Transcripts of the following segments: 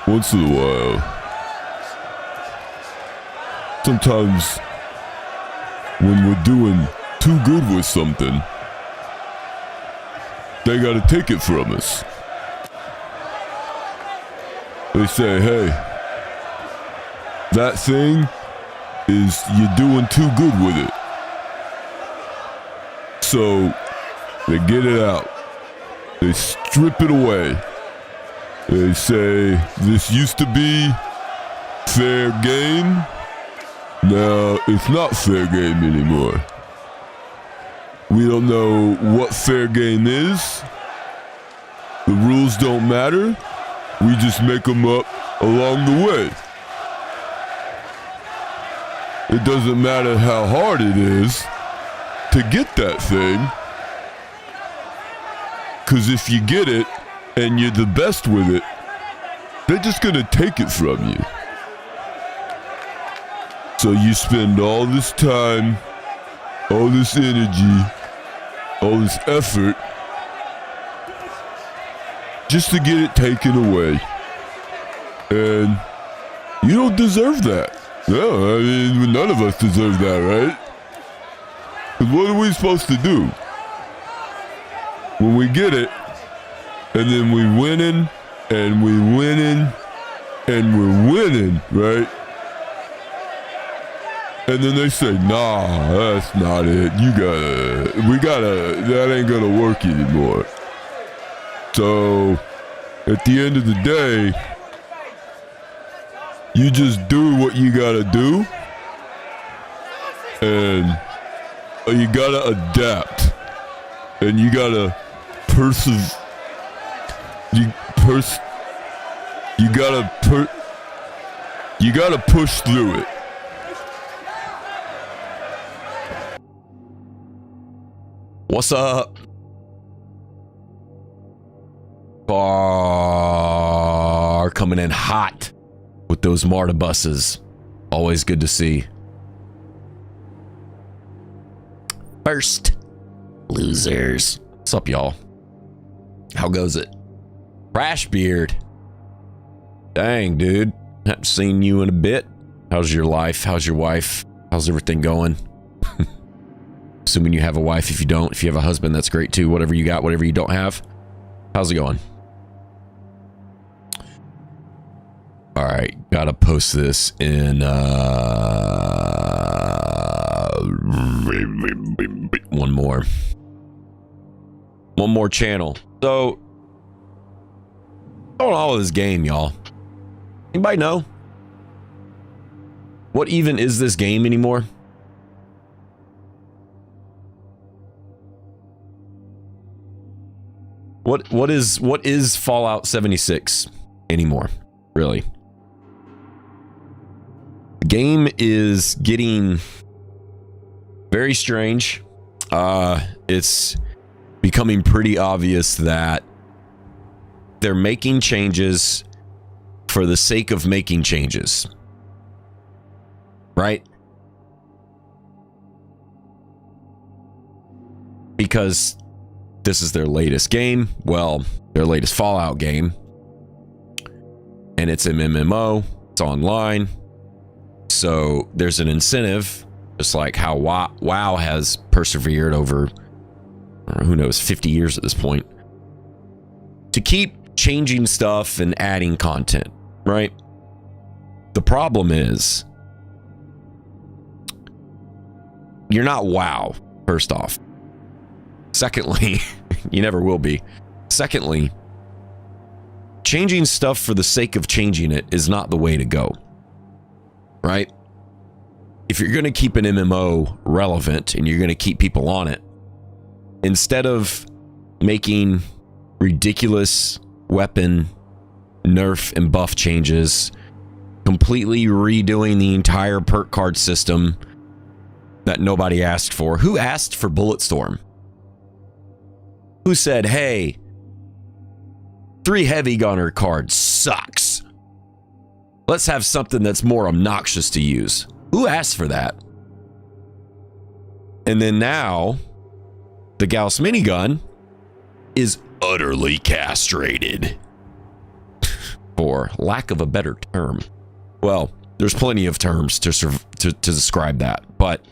Once in a while. Sometimes when we're doing too good with something, they gotta take it from us. They say, hey, that thing is, you're doing too good with it. So they get it out. They strip it away. They say, this used to be fair game. Now it's not fair game anymore. We don't know what fair game is. The rules don't matter. We just make them up along the way. It doesn't matter how hard it is to get that thing. 'Cause if you get it and you're the best with it, they're just gonna take it from you. So you spend all this time, all this energy, all this effort just to get it taken away. And you don't deserve that. No, I mean, none of us deserve that, right? 'Cause what are we supposed to do? When we get it, and then we winning, and we winning, and we're winning, right? And then they say, nah, that's not it. That ain't gonna work anymore. So, at the end of the day, you just do what you gotta do, and you gotta adapt, and you gotta you gotta push through it. What's up? Bar coming in hot with those MARTA buses. Always good to see. First, losers. What's up, y'all? How goes it? Crashbeard. Dang, dude. Haven't seen you in a bit. How's your life? How's your wife? How's everything going? Assuming you have a wife. If you don't, if you have a husband, that's great too. Whatever you got, whatever you don't have. How's it going? All right, gotta post this in one more channel. So, going on with this game, y'all. Anybody know what even is this game anymore? What is Fallout 76 anymore? Really? The game is getting very strange. It's becoming pretty obvious that they're making changes for the sake of making changes. Right? Because this is their latest game. Well, their latest Fallout game. And it's an MMO. It's online. So there's an incentive, just like how WoW has persevered over, who knows, 50 years at this point, to keep changing stuff and adding content, right? The problem is, you're not WoW, first off. Secondly, you never will be. Secondly, changing stuff for the sake of changing it is not the way to go. Right? If you're going to keep an MMO relevant and you're going to keep people on it, instead of making ridiculous weapon nerf and buff changes, completely redoing the entire perk card system that nobody asked for. Who asked for Bulletstorm? Who said, hey, 3 heavy gunner card sucks. Let's have something that's more obnoxious to use. Who asked for that? And then now, the Gauss Minigun is utterly castrated. For lack of a better term. Well, there's plenty of terms to describe that, but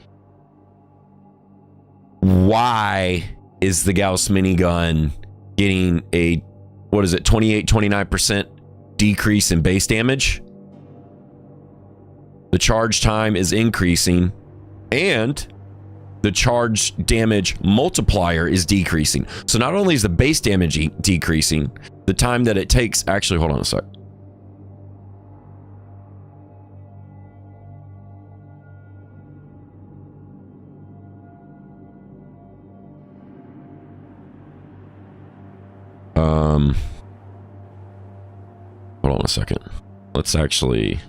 why is the Gauss Minigun getting a, what is it, 29% decrease in base damage? The charge time is increasing, and the charge damage multiplier is decreasing. So not only is the base damage decreasing, the time that it takes, actually, hold on a sec. Hold on a second. Let's actually...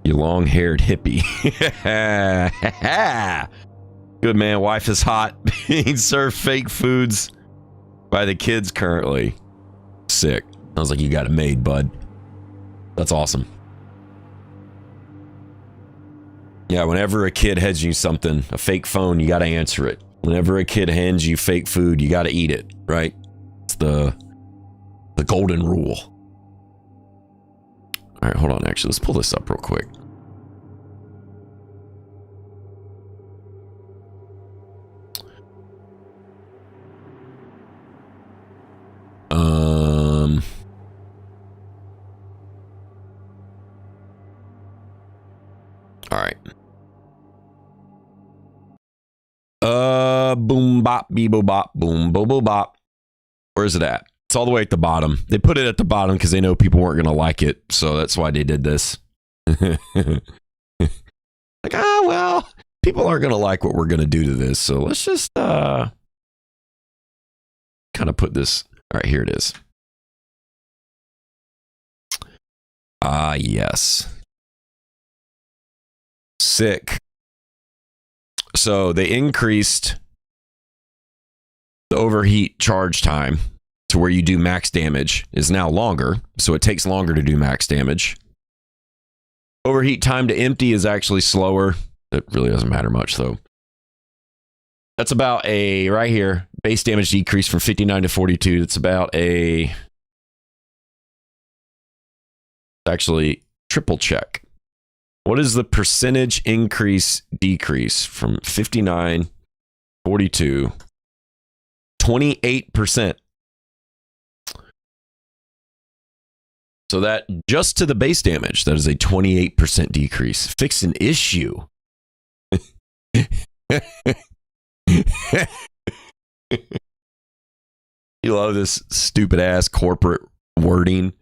You long-haired hippie. Good man, wife is hot. Being served fake foods by the kids currently. Sick. Sounds like you got it made, bud. That's awesome. Yeah, whenever a kid hands you something, a fake phone, you gotta answer it. Whenever a kid hands you fake food, you gotta eat it, right? It's the golden rule. All right, hold on. Actually, let's pull this up real quick. All right. Boom bop beebo bop boom bo bo bop. Where's it at? It's all the way at the bottom. They put it at the bottom because they know people weren't going to like it. So that's why they did this. Like, well, people aren't going to like what we're going to do to this. So let's just kind of put this. All right, here it is. Yes. Sick. So they increased the overheat charge time to where you do max damage is now longer, so it takes longer to do max damage. Overheat time to empty is actually slower. It really doesn't matter much, though. That's about a, right here, base damage decrease from 59 to 42. That's about a, actually, triple check. What is the percentage increase decrease from 59, 42, 28%? So that just to the base damage, that is a 28% decrease. Fix an issue. You love this stupid ass corporate wording.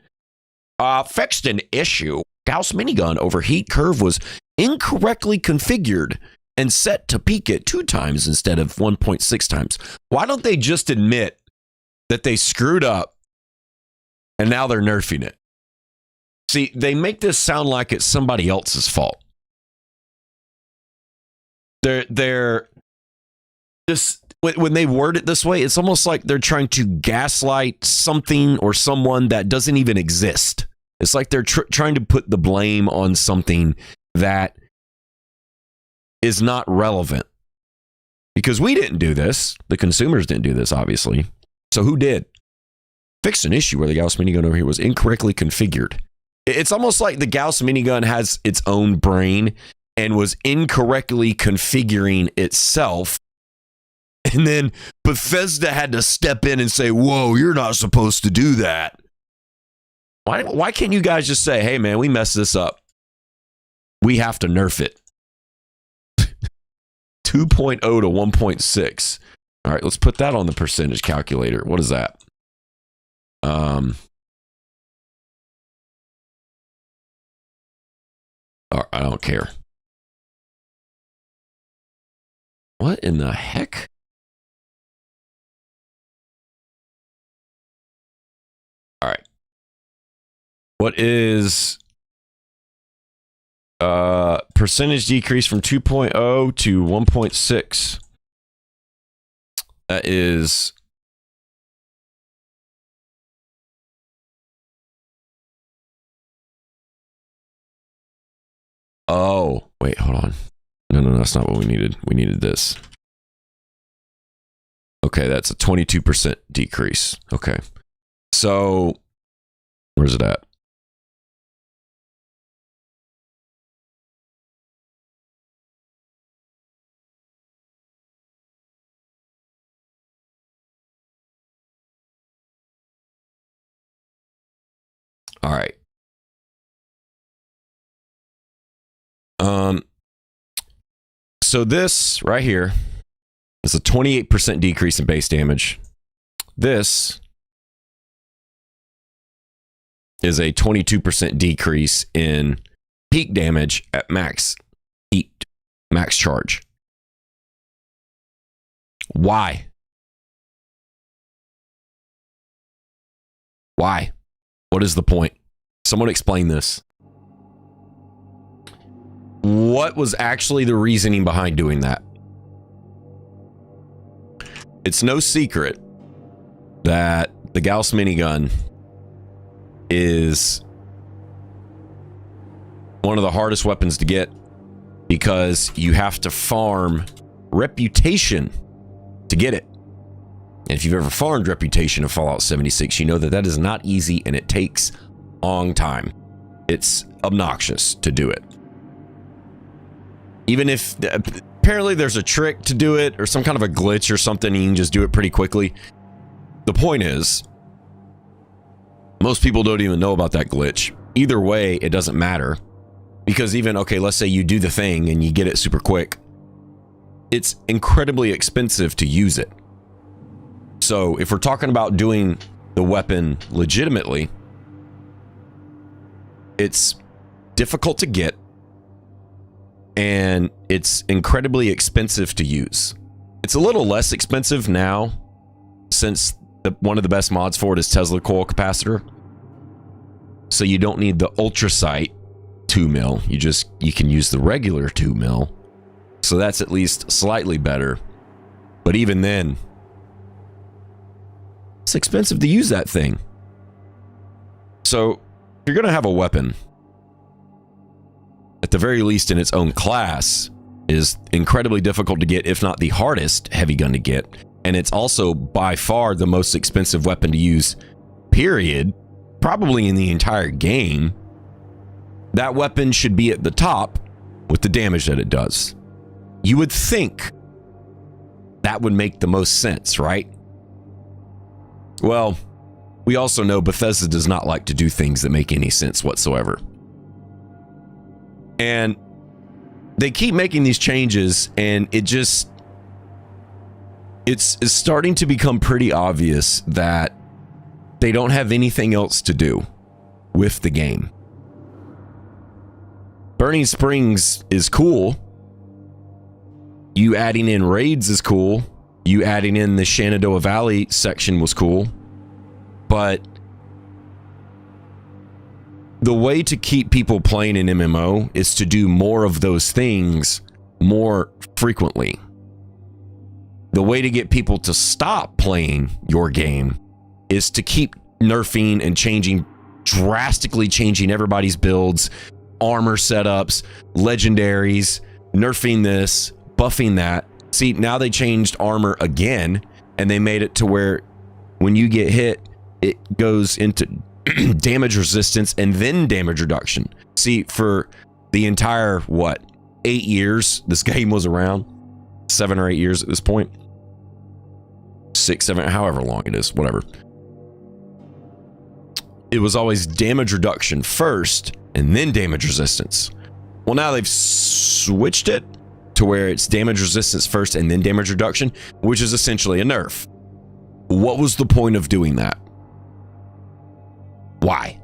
Fixed an issue. Gauss Minigun overheat curve was incorrectly configured and set to peak at 2 times instead of 1.6 times. Why don't they just admit that they screwed up and now they're nerfing it? See, they make this sound like it's somebody else's fault. They're just, when they word it this way, it's almost like they're trying to gaslight something or someone that doesn't even exist. It's like they're trying to put the blame on something that is not relevant. Because we didn't do this. The consumers didn't do this, obviously. So who did? Fixed an issue where the Gauss Minigun over here was incorrectly configured. It's almost like the Gauss Minigun has its own brain and was incorrectly configuring itself. And then Bethesda had to step in and say, whoa, you're not supposed to do that. Why can't you guys just say, hey, man, we messed this up. We have to nerf it. 2.0 to 1.6. All right, let's put that on the percentage calculator. What is that? I don't care. What in the heck? All right. What is percentage decrease from 2.0 to 1.6? That is Oh, wait, hold on. No, that's not what we needed. We needed this. Okay, that's a 22% decrease. Okay. So, where's it at? All right. So this right here is a 28% decrease in base damage. This is a 22% decrease in peak damage at max heat, max charge. Why? Why? What is the point? Someone explain this. What was actually the reasoning behind doing that? It's no secret that the Gauss Minigun is one of the hardest weapons to get because you have to farm reputation to get it. And if you've ever farmed reputation in Fallout 76, you know that that is not easy and it takes a long time. It's obnoxious to do it. Even if apparently there's a trick to do it or some kind of a glitch or something, you can just do it pretty quickly. The point is, most people don't even know about that glitch. Either way, it doesn't matter. Because even, okay, let's say you do the thing and you get it super quick. It's incredibly expensive to use it. So if we're talking about doing the weapon legitimately, it's difficult to get. And it's incredibly expensive to use. It's a little less expensive now since one of the best mods for it is Tesla coil capacitor. So you don't need the ultrasight 2 mil. You can use the regular 2 mil. So that's at least slightly better. But even then, it's expensive to use that thing. So if you're going to have a weapon, at the very least in its own class, is incredibly difficult to get, if not the hardest heavy gun to get. And it's also by far the most expensive weapon to use, period, probably in the entire game. That weapon should be at the top with the damage that it does. You would think that would make the most sense, right? Well, we also know Bethesda does not like to do things that make any sense whatsoever. And they keep making these changes, and it's starting to become pretty obvious that they don't have anything else to do with the game. Burning Springs is cool. You adding in raids is cool. You adding in the Shenandoah Valley section was cool. But the way to keep people playing an MMO is to do more of those things more frequently. The way to get people to stop playing your game is to keep nerfing and changing, drastically changing everybody's builds, armor setups, legendaries, nerfing this, buffing that. See, now they changed armor again, and they made it to where when you get hit, it goes into damage resistance and then damage reduction. See, for the entire, 8 years this game was around? 7 or 8 years at this point? 6, 7, however long it is, whatever. It was always damage reduction first and then damage resistance. Well, now they've switched it to where it's damage resistance first and then damage reduction, which is essentially a nerf. What was the point of doing that? Why?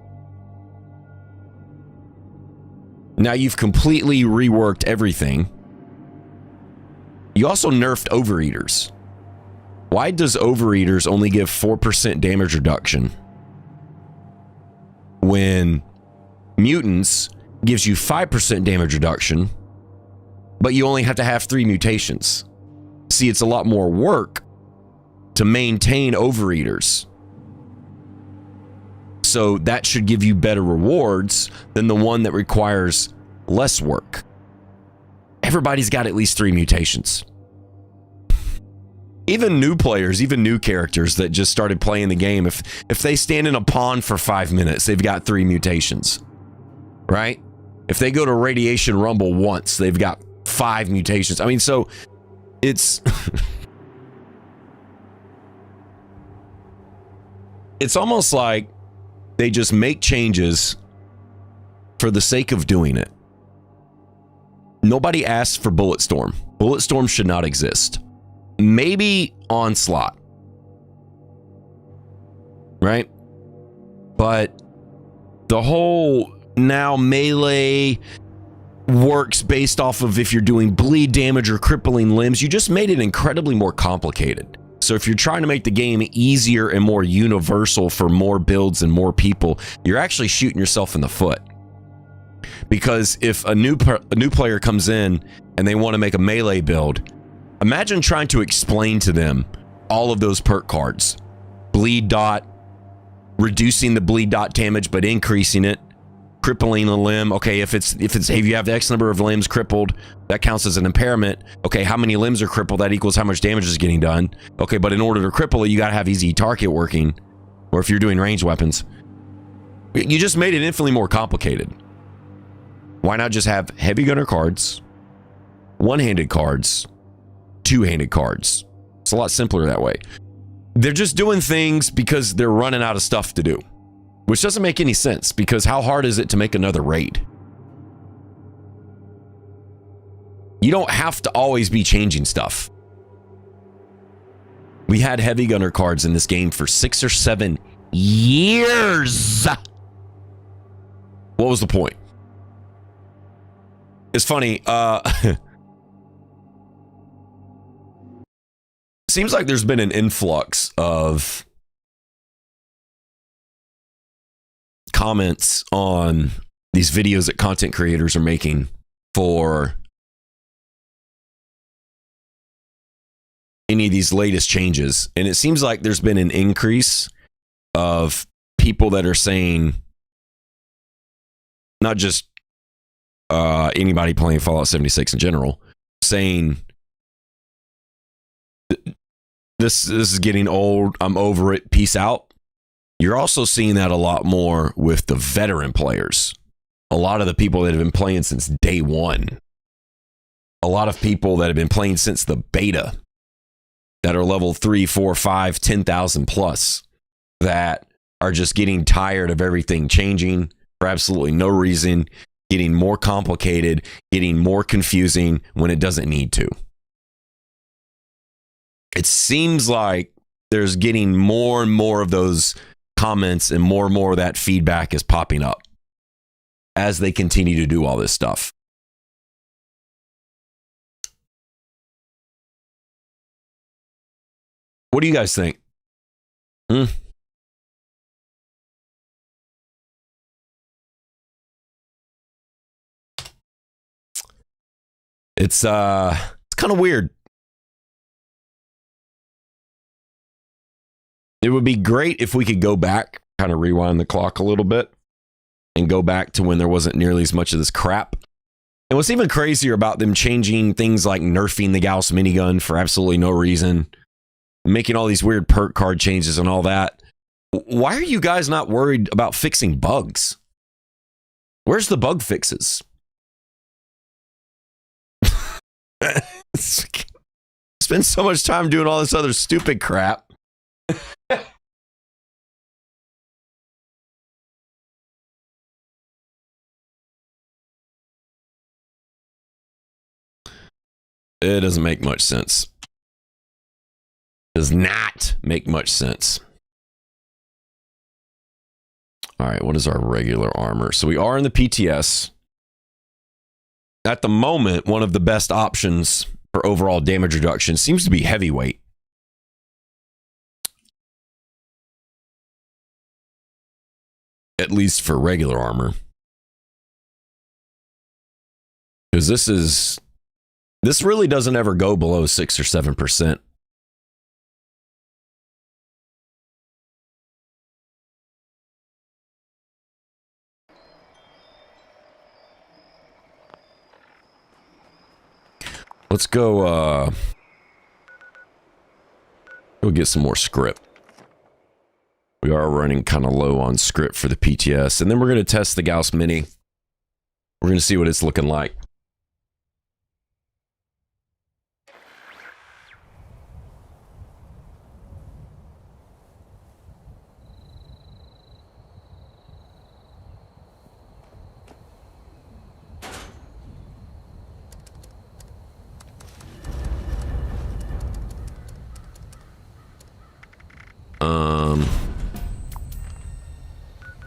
Now you've completely reworked everything. You also nerfed overeaters. Why does overeaters only give 4% damage reduction when mutants gives you 5% damage reduction, but you only have to have 3 mutations? See, it's a lot more work to maintain overeaters. So that should give you better rewards than the one that requires less work. Everybody's got at least 3 mutations. Even new players, even new characters that just started playing the game, if they stand in a pond for 5 minutes, they've got 3 mutations, right? If they go to Radiation Rumble once, they've got 5 mutations. I mean, so it's it's almost like they just make changes for the sake of doing it. Nobody asked for Bulletstorm. Bulletstorm should not exist. Maybe Onslaught, right? But the whole now melee works based off of if you're doing bleed damage or crippling limbs, you just made it incredibly more complicated. So if you're trying to make the game easier and more universal for more builds and more people, you're actually shooting yourself in the foot. Because if a new player comes in and they want to make a melee build, imagine trying to explain to them all of those perk cards. Bleed dot, reducing the bleed dot damage but increasing it, crippling a limb. Okay, if you have X number of limbs crippled, that counts as an impairment. Okay, how many limbs are crippled? That equals how much damage is getting done. Okay, but in order to cripple it, you got to have easy target working, or if you're doing ranged weapons. You just made it infinitely more complicated. Why not just have heavy gunner cards, one-handed cards, two-handed cards? It's a lot simpler that way. They're just doing things because they're running out of stuff to do, which doesn't make any sense, because how hard is it to make another raid? You don't have to always be changing stuff. We had heavy gunner cards in this game for 6 or 7 years. What was the point? It's funny. Seems like there's been an influx of comments on these videos that content creators are making for any of these latest changes. And it seems like there's been an increase of people that are saying, not just anybody playing Fallout 76 in general, saying this is getting old, I'm over it, peace out. You're also seeing that a lot more with the veteran players. A lot of the people that have been playing since day one. A lot of people that have been playing since the beta, that are level 3, 4, 5, 10,000 plus, that are just getting tired of everything changing for absolutely no reason, getting more complicated, getting more confusing when it doesn't need to. It seems like there's getting more and more of those comments, and more of that feedback is popping up as they continue to do all this stuff. What do you guys think? It's kind of weird. It would be great if we could go back, kind of rewind the clock a little bit, and go back to when there wasn't nearly as much of this crap. And what's even crazier about them changing things like nerfing the Gauss Minigun for absolutely no reason, making all these weird perk card changes and all that. Why are you guys not worried about fixing bugs? Where's the bug fixes? Spend so much time doing all this other stupid crap. It doesn't make much sense. Does not make much sense. All right, what is our regular armor? So we are in the PTS. At the moment, one of the best options for overall damage reduction seems to be heavyweight. At least for regular armor. Because this really doesn't ever go below 6 or 7%. Let's go get some more script. We are running kind of low on script for the PTS, and then we're going to test the Gauss Mini. We're going to see what it's looking like.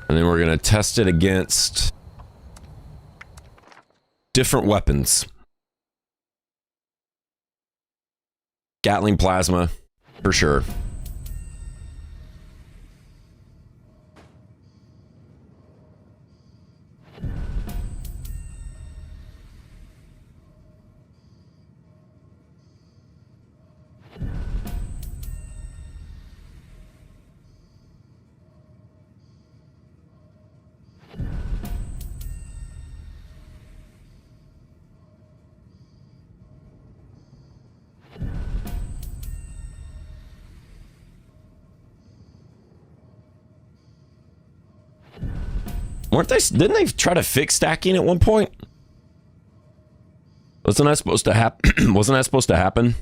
And then we're going to test it against different weapons. Gatling plasma, for sure. Didn't they try to fix stacking at one point? Wasn't that supposed to happen? Wasn't that supposed to happen?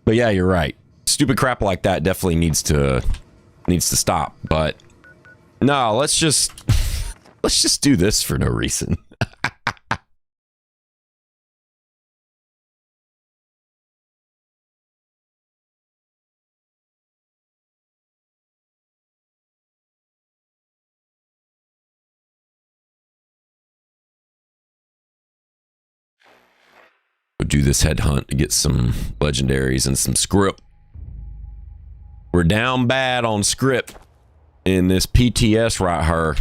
But yeah, you're right. Stupid crap like that definitely needs to stop. But no, let's just do this for no reason. We'll do this headhunt to get some legendaries and some script. We're down bad on script in this PTS right here.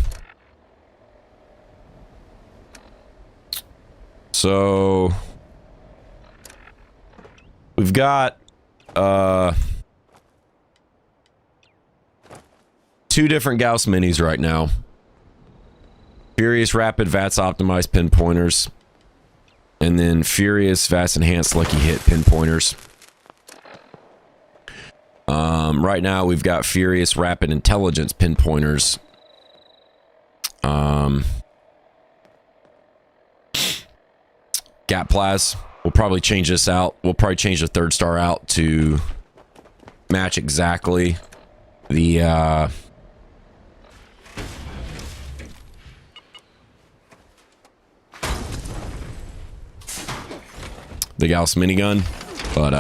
So we've got two different Gauss Minis right now. Furious Rapid VATS optimized pinpointers. And then Furious VATS Enhanced Lucky Hit pinpointers. Right now we've got Furious Rapid Intelligence pinpointers. Gap Plas. We'll probably change this out. We'll probably change the third star out to match exactly the Gauss Minigun, but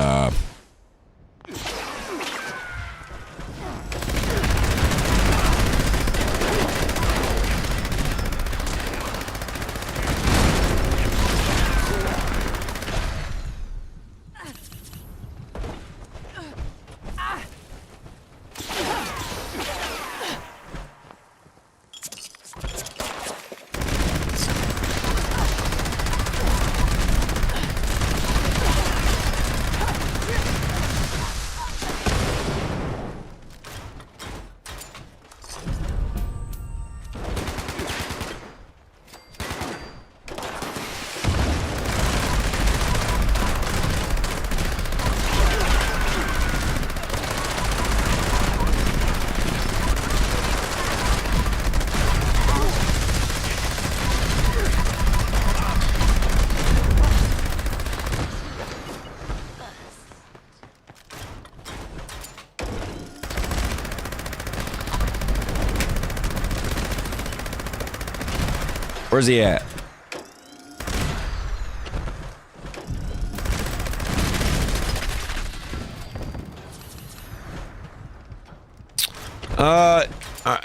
where's he at?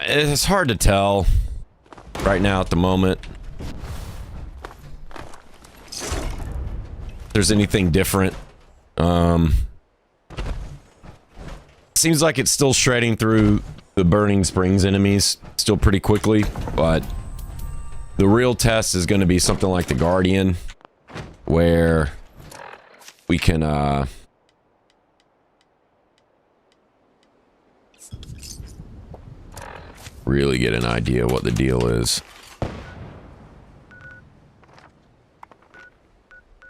It's hard to tell right now at the moment. If there's anything different. Seems like it's still shredding through the Burning Springs enemies still pretty quickly, but the real test is going to be something like the Guardian, where we can really get an idea what the deal is.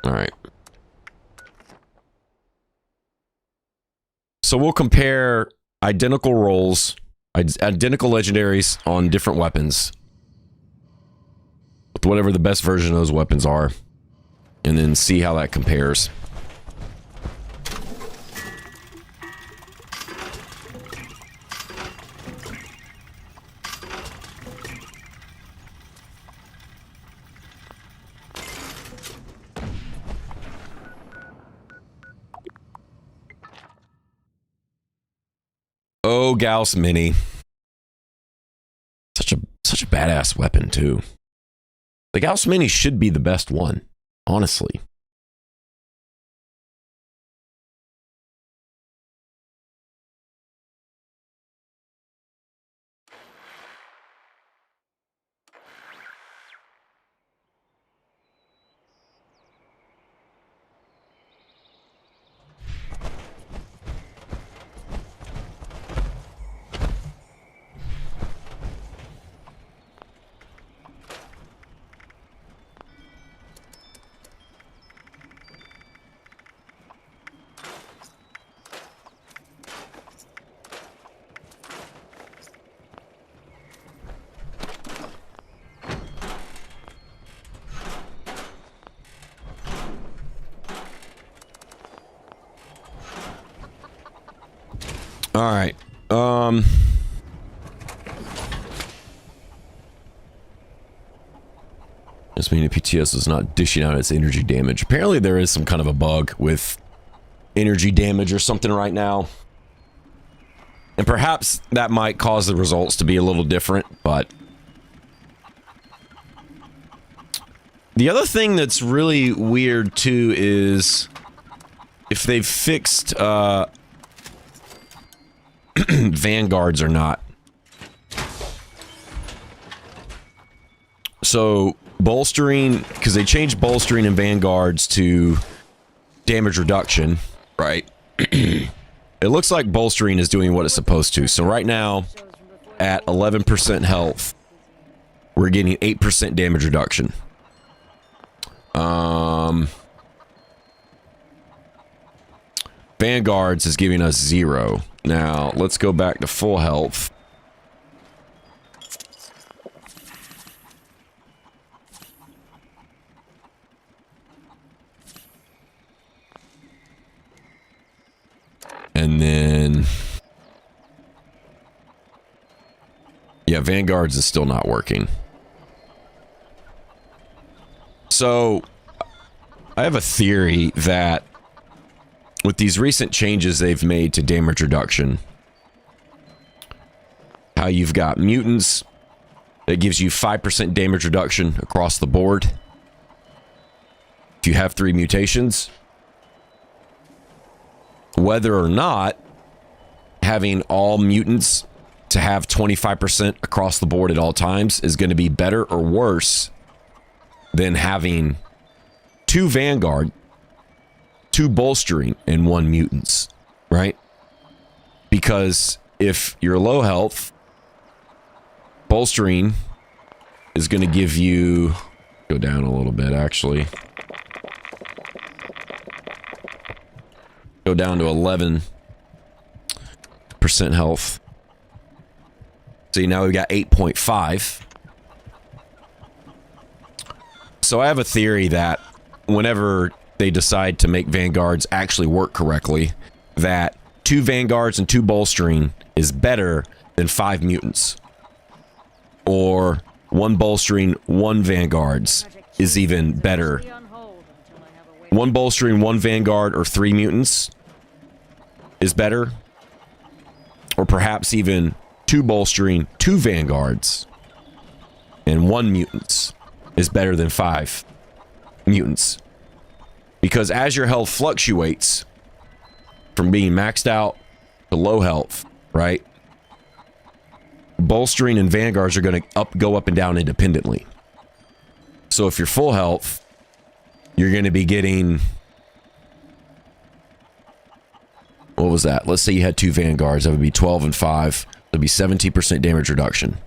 All right. So we'll compare identical rolls, identical legendaries on different weapons with whatever the best version of those weapons are, and then see how that compares. Oh, Gauss Mini. Such a badass weapon too. The Gauss Mini should be the best one, honestly. All right. This means PTS is not dishing out its energy damage. Apparently there is some kind of a bug with energy damage or something right now. And perhaps that might cause the results to be a little different, but... The other thing that's really weird too is if they've fixed vanguards or not. So bolstering, because they changed bolstering and vanguards to damage reduction, right? It looks like bolstering is doing what it's supposed to. So right now, at 11% health, we're getting 8% damage reduction. Vanguards is giving us 0. Now, let's go back to full health. And then... yeah, Vanguards is still not working. So, I have a theory that with these recent changes they've made to damage reduction, how you've got mutants that gives you 5% damage reduction across the board if you have 3 mutations, whether or not having all mutants to have 25% across the board at all times is going to be better or worse than having 2 Vanguard, 2 bolstering, and 1 mutants, right? Because if you're low health, bolstering is going to give you... go down a little bit, actually. Go down to 11% health. See, now we've got 8.5. So I have a theory that whenever they decide to make Vanguards actually work correctly, that 2 Vanguards and 2 bolstering is better than 5 mutants. Or 1 bolstering, 1 Vanguards is even better. 1 bolstering, 1 Vanguard, or 3 mutants is better. Or perhaps even 2 bolstering, 2 Vanguards, and 1 mutants is better than 5 mutants. Because as your health fluctuates from being maxed out to low health, right? Bolstering and Vanguards are going to go up and down independently. So if you're full health, you're going to be getting... what was that? Let's say you had 2 Vanguards. That would be 12 and 5. That would be 17% damage reduction.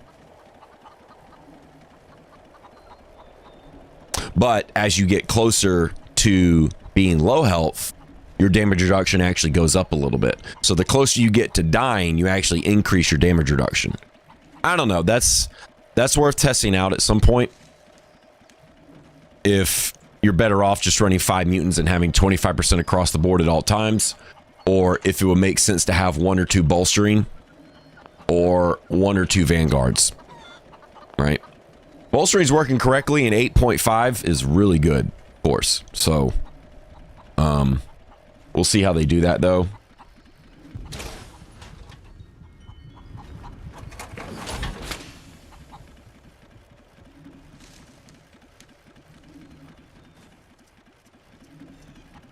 But as you get closer to being low health, your damage reduction actually goes up a little bit. So the closer you get to dying, you actually increase your damage reduction. I don't know. That's worth testing out at some point. If you're better off just running 5 mutants and having 25% across the board at all times, or if it would make sense to have 1 or 2 bolstering, or 1 or 2 vanguards, right? Bolstering is working correctly, and 8.5 is really good, of course. So, we'll see how they do that, though.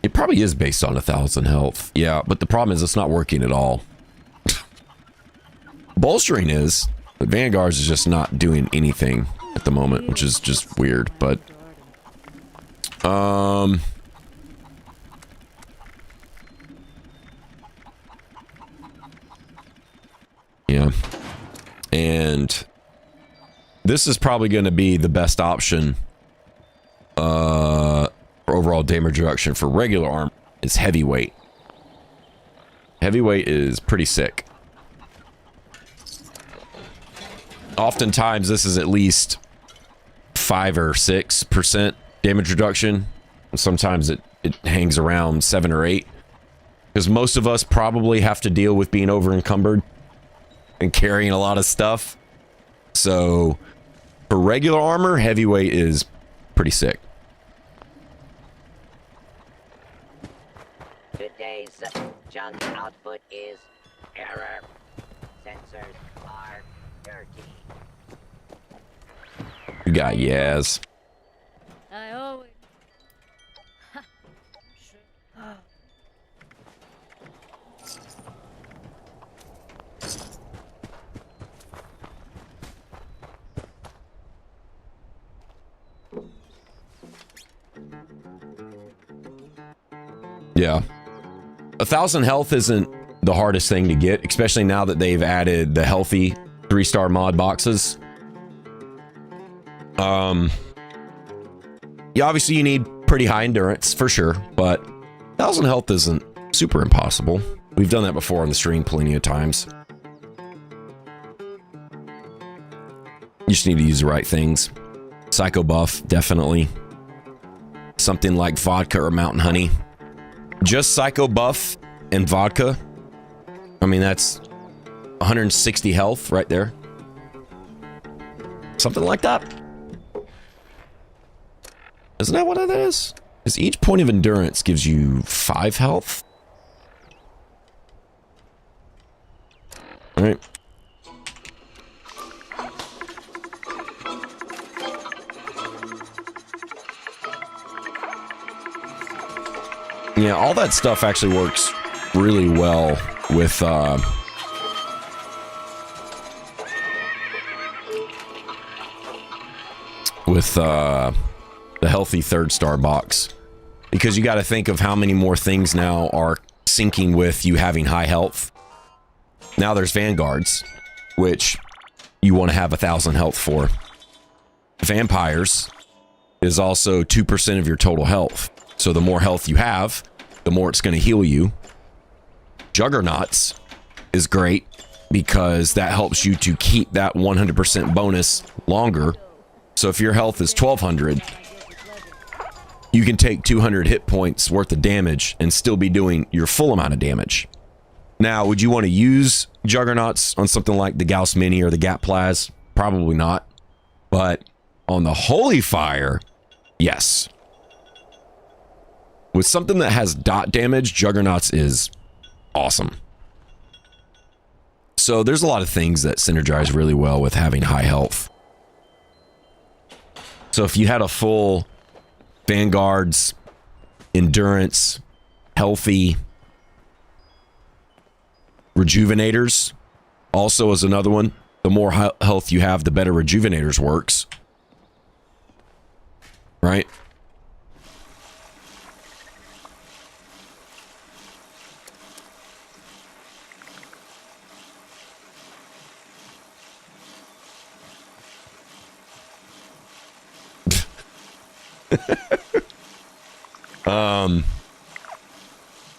It probably is based on 1,000 health. Yeah, but the problem is it's not working at all. Bolstering is, but Vanguards is just not doing anything at the moment, which is just weird, but... yeah. And this is probably going to be the best option for overall damage reduction for regular armor is heavyweight. Heavyweight is pretty sick. Oftentimes this is at least 5 or 6% damage reduction. Sometimes it hangs around 7 or 8. Because most of us probably have to deal with being over encumbered and carrying a lot of stuff. So for regular armor, heavyweight is pretty sick. Good day, John's output is error. Sensors are dirty. You got Yaz. I always... Yeah. 1,000 health isn't the hardest thing to get, especially now that they've added the healthy 3-star mod boxes. Yeah, obviously you need pretty high endurance for sure, but 1,000 health isn't super impossible. We've done that before on the stream plenty of times. You just need to use the right things. Psycho buff, definitely. Something like vodka or mountain honey. Just psycho buff and vodka. I mean, that's 160 health right there. Something like that. Isn't that what that is? Because each point of endurance gives you 5 health. All right. Yeah, all that stuff actually works really well with the healthy 3-star box, because you got to think of how many more things now are syncing with you having high health. Now there's Vanguards, which you want to have 1,000 health for. Vampires is also 2% of your total health. So the more health you have, the more it's going to heal you. Juggernauts is great because that helps you to keep that 100% bonus longer. So if your health is 1,200, you can take 200 hit points worth of damage and still be doing your full amount of damage. Now, would you want to use Juggernauts on something like the Gauss Mini or the Gap Plaz? Probably not. But on the Holy Fire, yes. With something that has dot damage, Juggernauts is awesome. So there's a lot of things that synergize really well with having high health. So if you had a full Vanguards, endurance, healthy, rejuvenators also is another one. The more health you have, the better rejuvenators works. Right?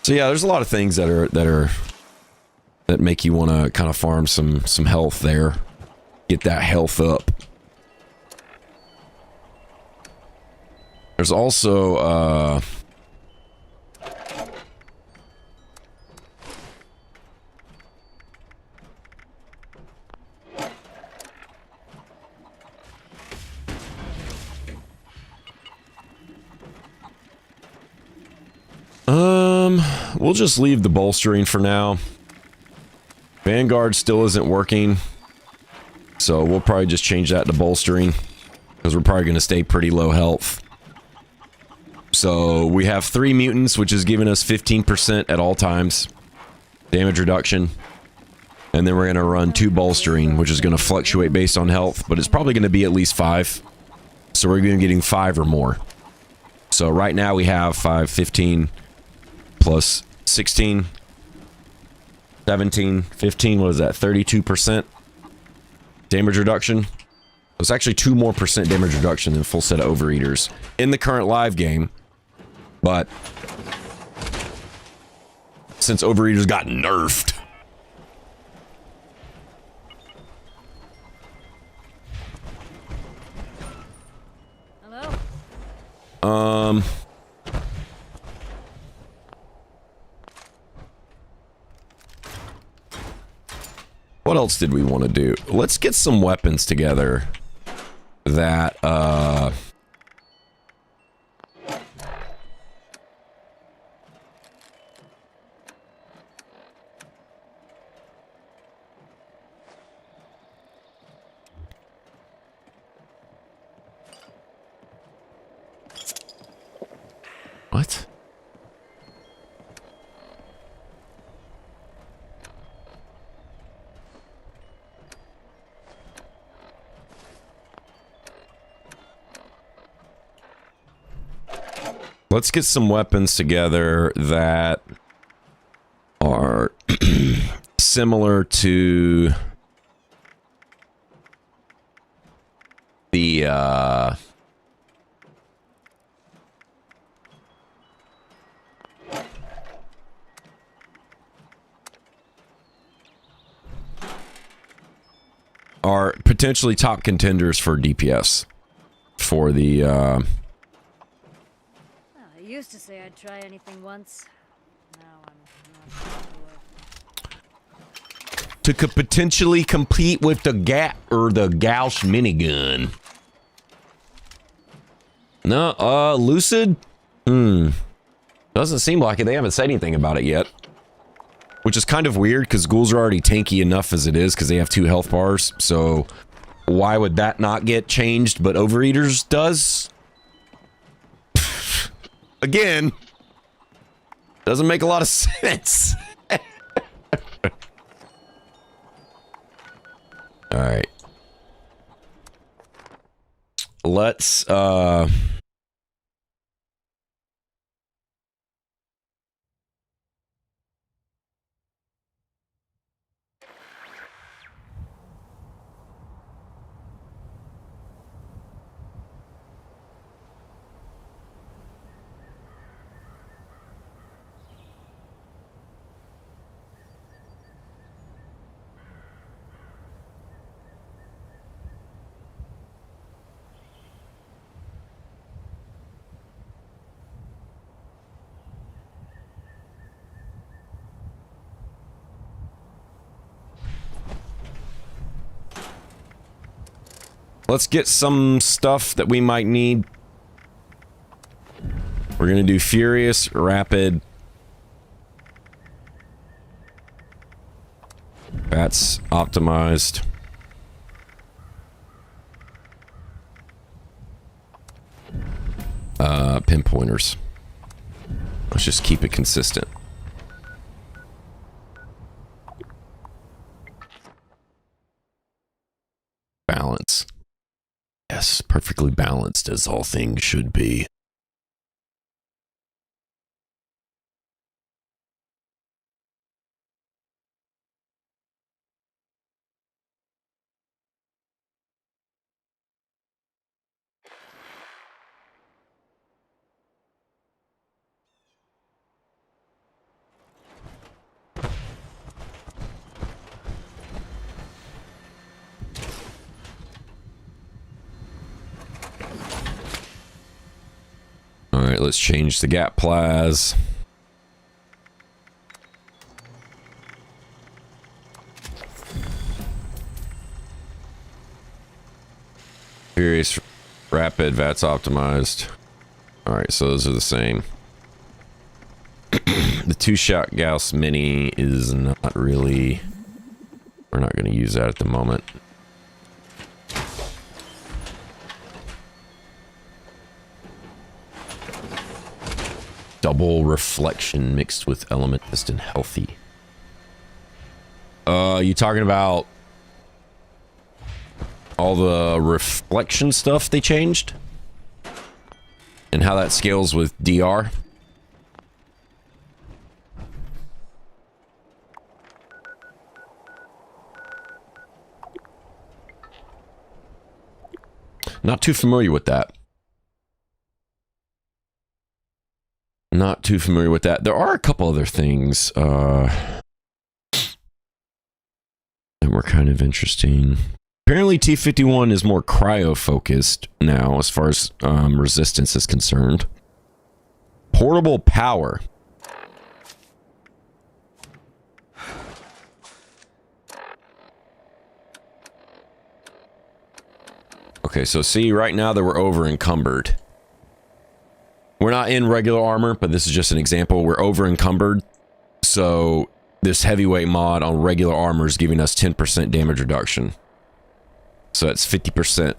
So yeah, there's a lot of things that make you want to kind of farm some health there. Get that health up. There's also we'll just leave the bolstering for now. Vanguard still isn't working, so we'll probably just change that to bolstering, because we're probably going to stay pretty low health. So we have 3 mutants, which is giving us 15% at all times damage reduction, and then we're going to run 2 bolstering, which is going to fluctuate based on health, but it's probably going to be at least 5. So we're going to be getting 5 or more. So right now we have 5, 15 plus 16, 17, 15, what is that, 32% damage reduction? It's actually 2% more damage reduction than full set of overeaters in the current live game, but since overeaters got nerfed. Hello? What else did we want to do? Let's get some weapons together that, what? Let's get some weapons together that are similar to the, are potentially top contenders for DPS for the, I used to say I'd try anything once. Now I'm not sure. to potentially compete with the Gauss Minigun. No, Lucid? Doesn't seem like it. They haven't said anything about it yet. Which is kind of weird, because ghouls are already tanky enough as it is, because they have 2 health bars, so why would that not get changed, but Overeaters does? Again, doesn't make a lot of sense. Alright. Let's, let's get some stuff that we might need. We're gonna do Furious, Rapid. That's optimized. Pinpointers. Let's just keep it consistent. Balance. Yes, perfectly balanced as all things should be. let's change the gap plas. Furious rapid VATS optimized. All right, so those are the same. The 2-shot Gauss Mini is not really, we're not going to use that at the moment. Double reflection mixed with element and healthy. You talking about all the reflection stuff they changed? And how that scales with DR? Not too familiar with that. Not too familiar with that. There are a couple other things that were kind of interesting. Apparently T51 is more cryo-focused now as far as resistance is concerned. Portable power. Okay, so see, right now that we're over encumbered. We're not in regular armor, but this is just an example. We're over encumbered. So this heavyweight mod on regular armor is giving us 10% damage reduction. So that's 50%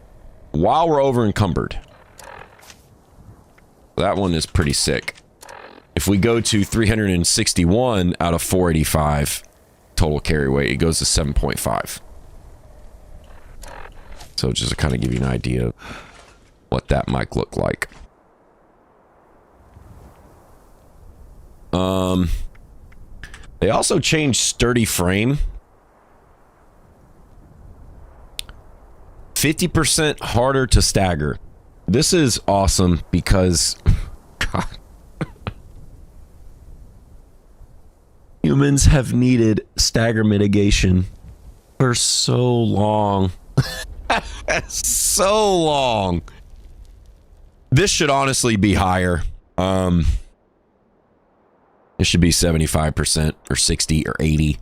while we're over encumbered. That one is pretty sick. If we go to 361 out of 485 total carry weight, it goes to 7.5. So just to kind of give you an idea of what that might look like. They also changed sturdy frame. 50% harder to stagger. This is awesome because God. Humans have needed stagger mitigation for so long. So long. This should honestly be higher. It should be 75% or 60 or 80,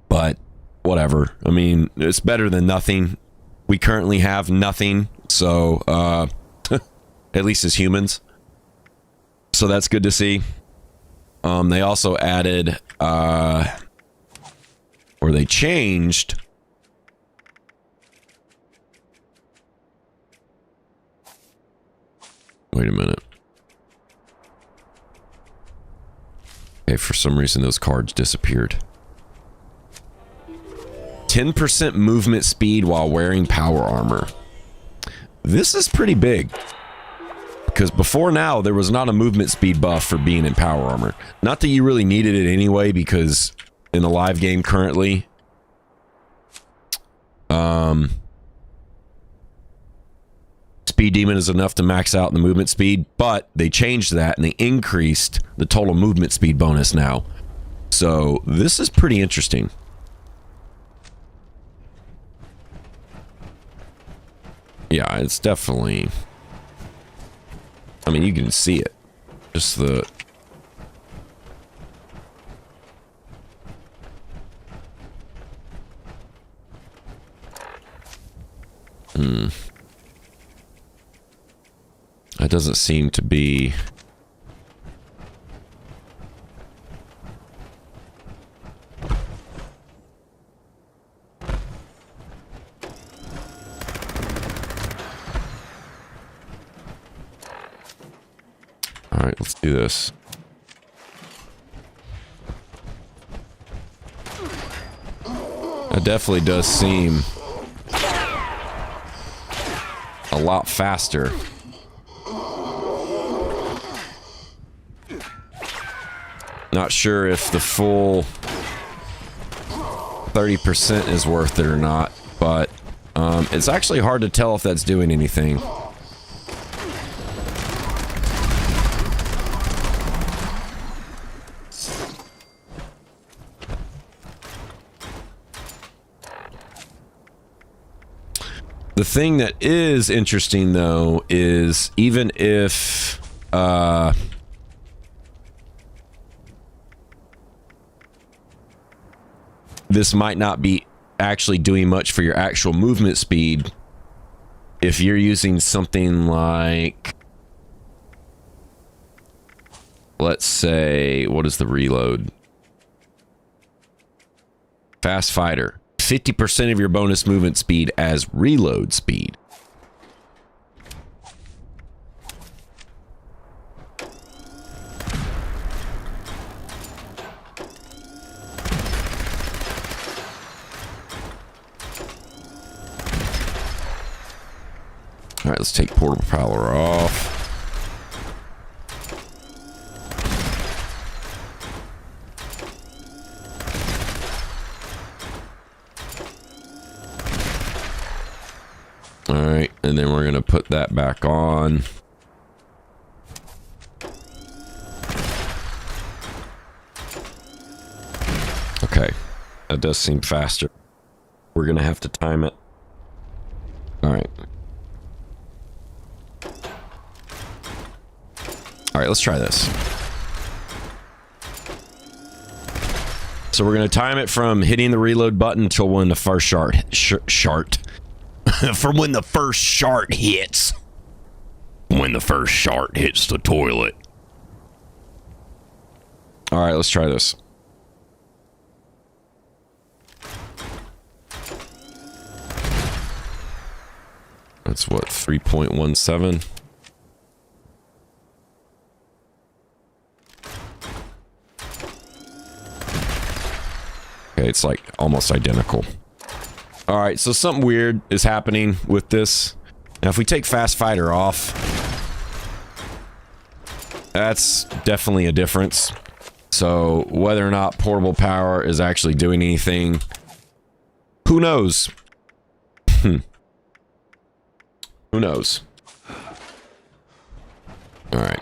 but whatever. I mean, it's better than nothing. We currently have nothing, so at least as humans. So that's good to see. They also added or they changed wait a minute. Okay, for some reason those cards disappeared. 10% movement speed while wearing power armor. This is pretty big. Because before now, there was not a movement speed buff for being in power armor. Not that you really needed it anyway, because in the live game currently, Speed Demon is enough to max out the movement speed, but they changed that and they increased the total movement speed bonus now. So this is pretty interesting. Yeah, it's definitely... I mean, you can see it. Just the... That doesn't seem to be... Alright, let's do this. That definitely does seem a lot faster. Not sure if the full 30% is worth it or not, but it's actually hard to tell if that's doing anything. The thing that is interesting, though, is even if this might not be actually doing much for your actual movement speed if you're using something like, let's say, what is the reload? Fast fighter. 50% of your bonus movement speed as reload speed. All right, let's take portable power off. All right, and then we're going to put that back on. Okay, that does seem faster. We're going to have to time it. All right. All right, let's try this. So we're going to time it from hitting the reload button until when the first shart from when the first shart hits. When the first shart hits the toilet. All right, let's try this. That's what, 3.17? Okay, it's like almost identical. All right, so something weird is happening with this. Now, if we take Fast Fighter off, that's definitely a difference. So whether or not portable power is actually doing anything, who knows? Who knows? All right.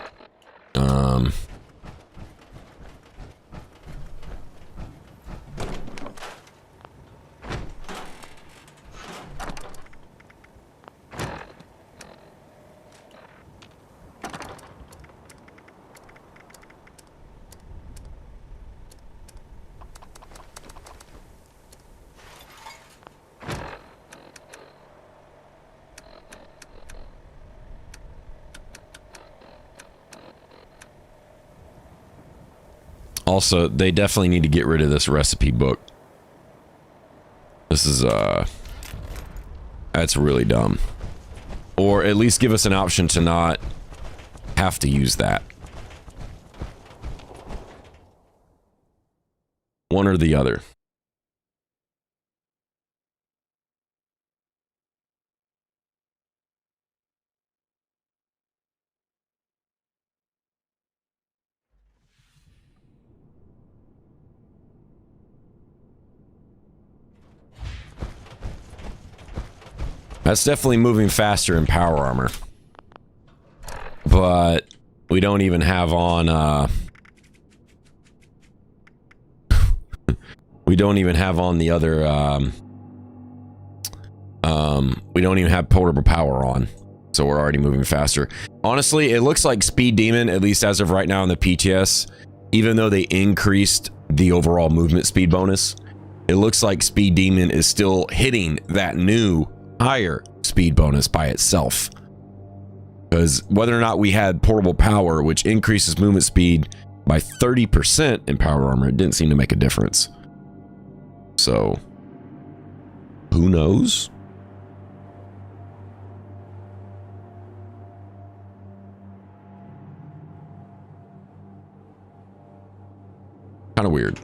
Also, they definitely need to get rid of this recipe book. This is, that's really dumb. Or at least give us an option to not have to use that. One or the other. That's definitely moving faster in power armor. But we don't even have on, we don't even have on the other, we don't even have portable power on. So we're already moving faster. Honestly, it looks like Speed Demon, at least as of right now in the PTS, even though they increased the overall movement speed bonus, it looks like Speed Demon is still hitting that new higher speed bonus by itself. Because whether or not we had portable power, which increases movement speed by 30% in power armor, it didn't seem to make a difference. So, who knows? Kind of weird.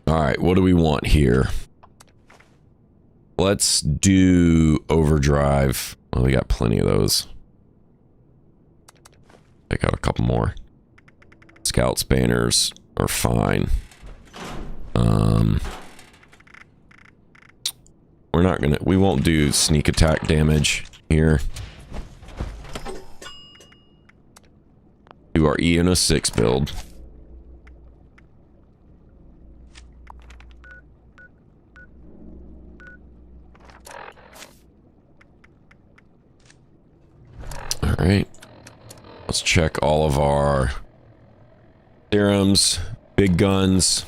All right, what do we want here? Let's do overdrive. Well, we got plenty of those. Take out a couple more. Scout spanners are fine. We're not gonna, we won't do sneak attack damage here. Do our E in a 6 build. All right. Let's check all of our theorems, big guns.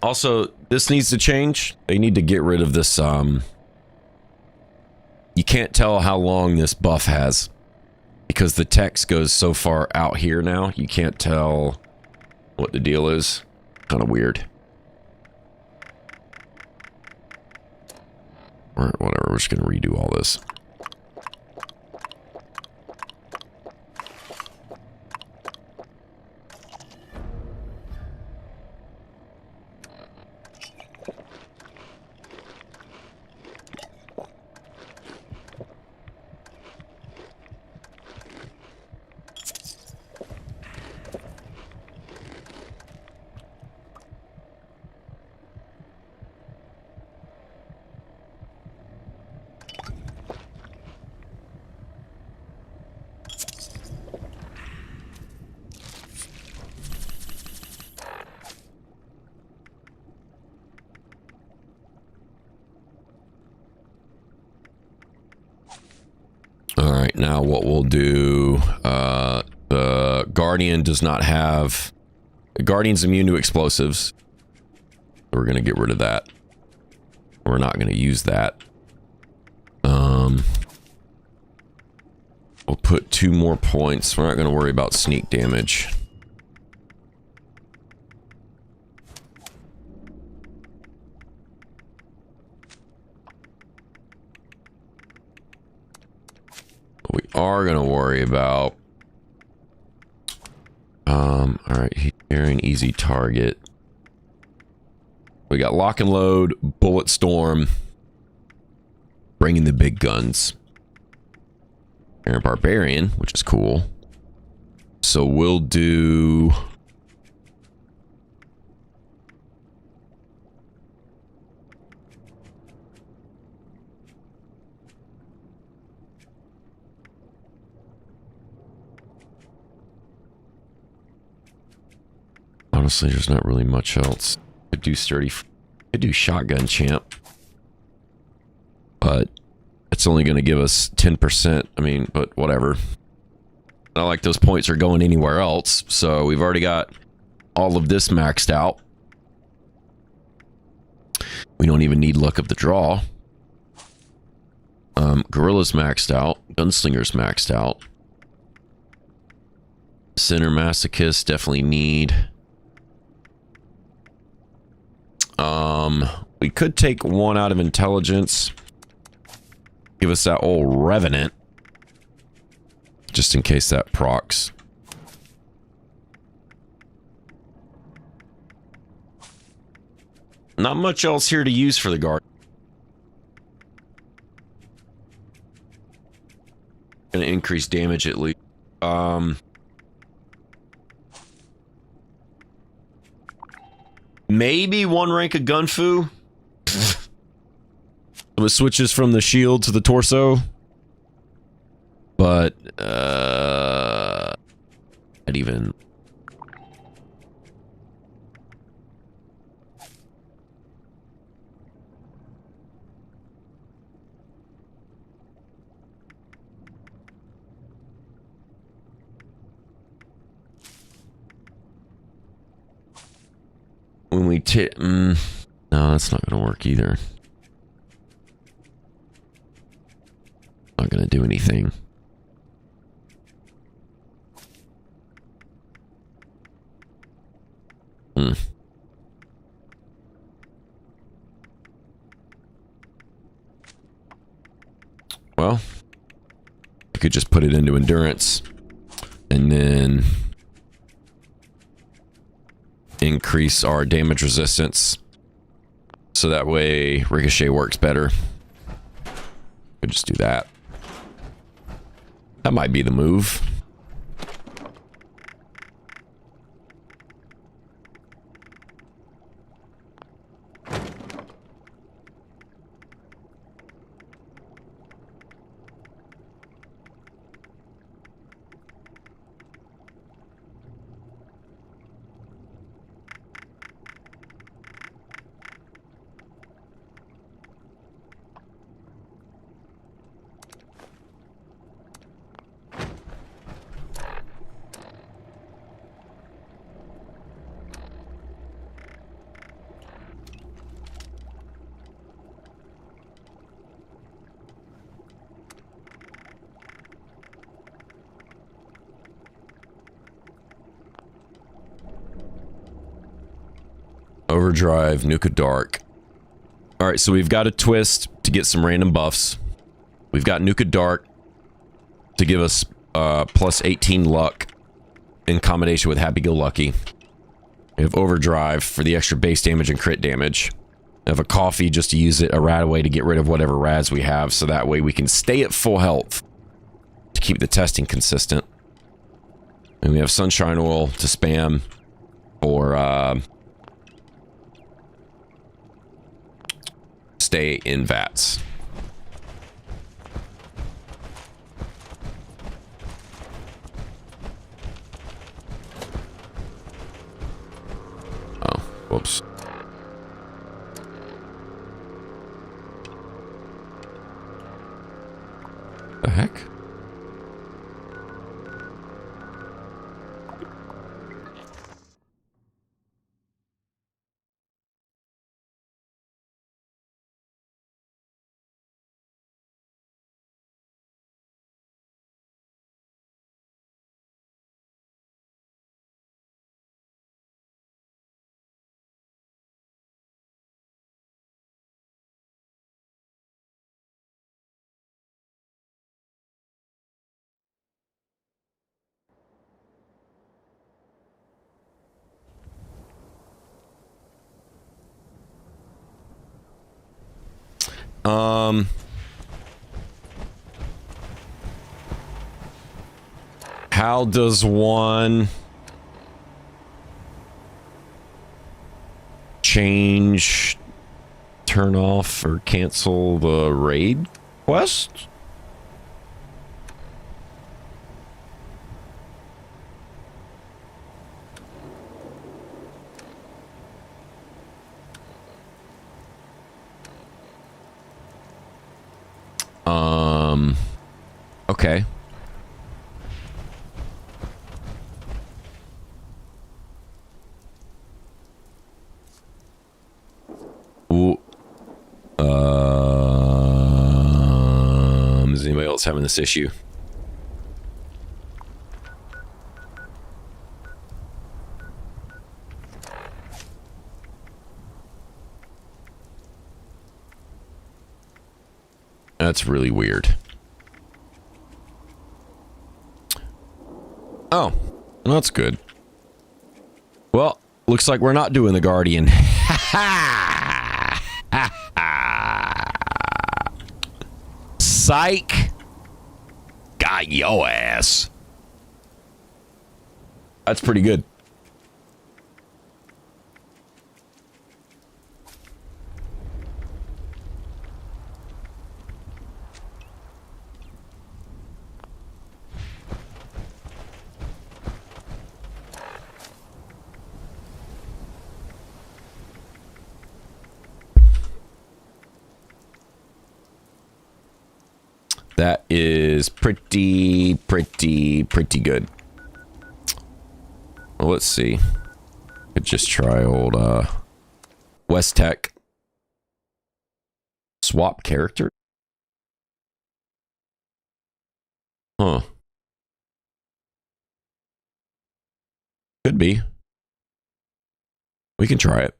Also, this needs to change. They need to get rid of this, you can't tell how long this buff has. Because the text goes so far out here now, you can't tell what the deal is. Kind of weird. Or whatever, we're just gonna redo all this. All right, now what we'll do, the Guardian does not have, the Guardian's immune to explosives. We're going to get rid of that. We're not going to use that. We'll put 2 more points. We're not going to worry about sneak damage. We are going to worry about all right, he's carrying easy target. We got lock and load, bullet storm, bringing the big guns, and barbarian, which is cool. So we'll do honestly, there's not really much else. Could do sturdy. Could do shotgun champ, but it's only going to give us 10%. I mean, but whatever. Not like those points are going anywhere else. So we've already got all of this maxed out. We don't even need luck of the draw. Gorilla's maxed out. Gunslinger's maxed out. Center Masochist definitely need. We could take 1 out of intelligence. Give us that old Revenant. Just in case that procs. Not much else here to use for the guard. Gonna increase damage at least. Maybe 1 rank of Gunfu. It switches from the shield to the torso. But, not even. When we no, that's not going to work either. Not going to do anything. Well, you could just put it into endurance and then increase our damage resistance so that way ricochet works better. Could just do that. That might be the move. overdrive, Nuka Dark. Alright, so we've got a twist to get some random buffs. We've got Nuka Dark to give us plus 18 luck in combination with Happy Go Lucky. We have overdrive for the extra base damage and crit damage. We have a coffee just to use it a rad away to get rid of whatever rads we have, so that way we can stay at full health to keep the testing consistent. And we have sunshine oil to spam for stay in vats. Oh, whoops. The heck? How does one change, turn off, or cancel the raid quest? Okay. Ooh. Is anybody else having this issue? That's really weird. Oh, well, that's good. Well, looks like we're not doing the Guardian. Psych. Got yo ass. That's pretty good. That is pretty good. Well, let's see. Could just try old West Tech. Swap character? Huh. Could be. We can try it.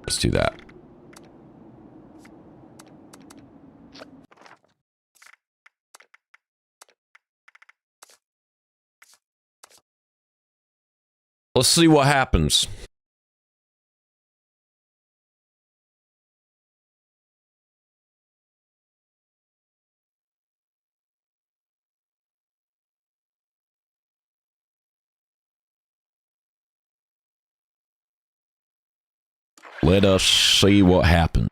Let's do that. Let's see what happens. Let us see what happens.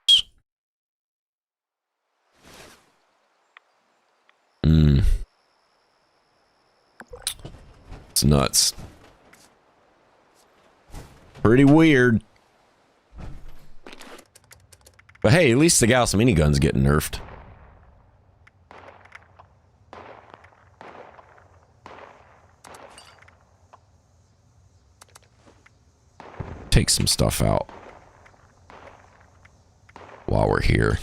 It's nuts. Pretty weird. But hey, at least the Gauss Minigun's getting nerfed. Take some stuff out while we're here.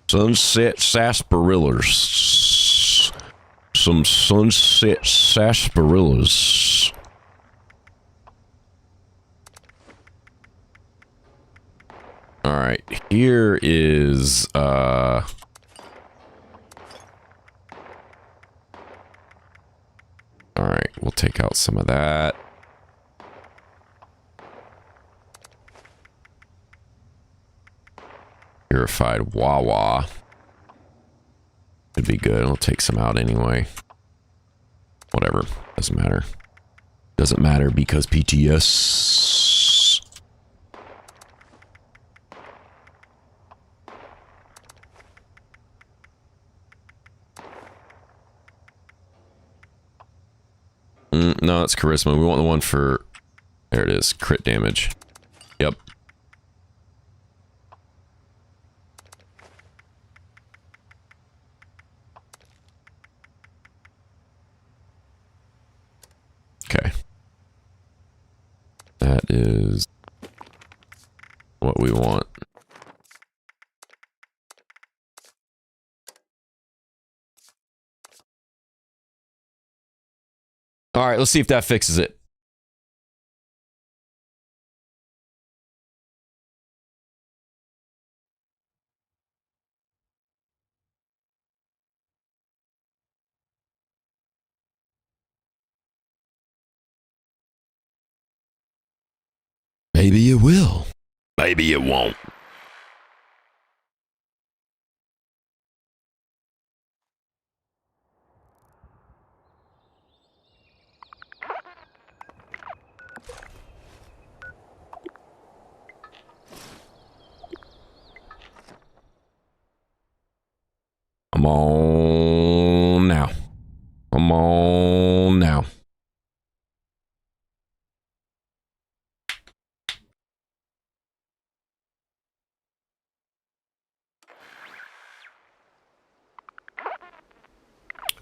Sunset sarsaparillas. Some sunset sarsaparillas. All right, here is all right, we'll take out some of that. Purified Wawa. Could be good. I'll take some out anyway. Whatever. Doesn't matter. Doesn't matter because PTS. No, it's charisma. We want the one for... There it is. Crit damage. Yep. Okay. That is what we want. All right, let's see if that fixes it. Maybe it will. Maybe it won't. Come on now. Come on now.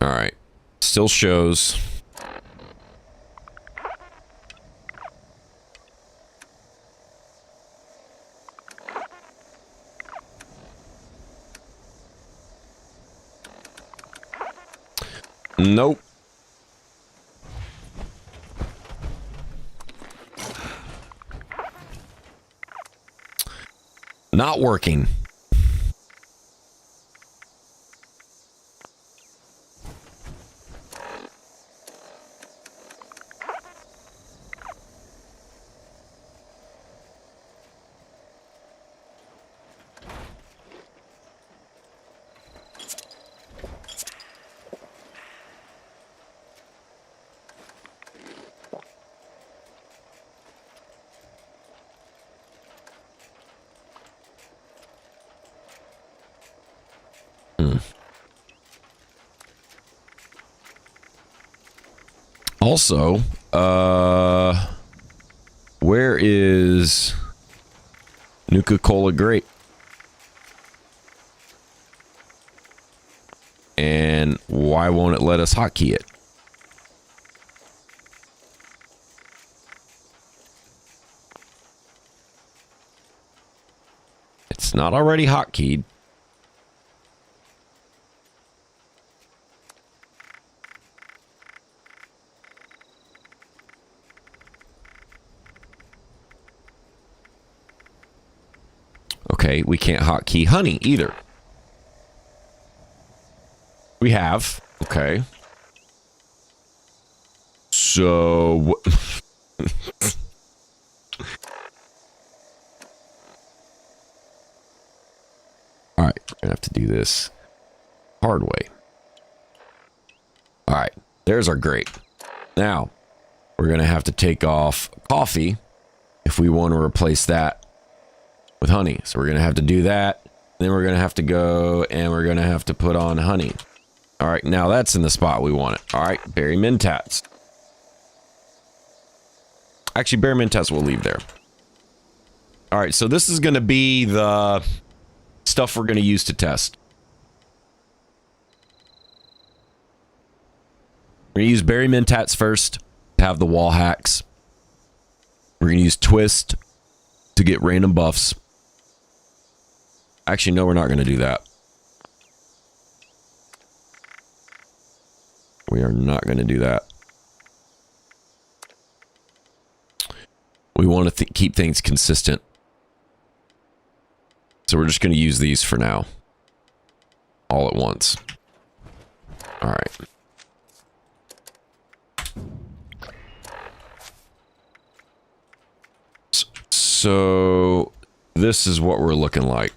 All right. Still shows. Nope. Not working. Also, where is Nuka-Cola Grape? And why won't it let us hotkey it? It's not already hotkeyed. Okay, we can't hotkey honey either. We have. Okay. So... Alright, we're gonna have to do this hard way. Alright, there's our grape. Now, we're gonna have to take off coffee if we want to replace that with honey. So we're gonna have to do that. Then we're gonna have to go and we're gonna have to put on honey. All right, now that's in the spot we want it. All right, berry mentats. Actually, berry mentats we'll leave there. All right, so this is gonna be the stuff we're gonna use to test. We're gonna use berry mentats first to have the wall hacks. We're gonna use twist to get random buffs. Actually, no, we're not going to do that. We are not going to do that. We want to keep things consistent. So we're just going to use these for now. All at once. All right. So this is what we're looking like.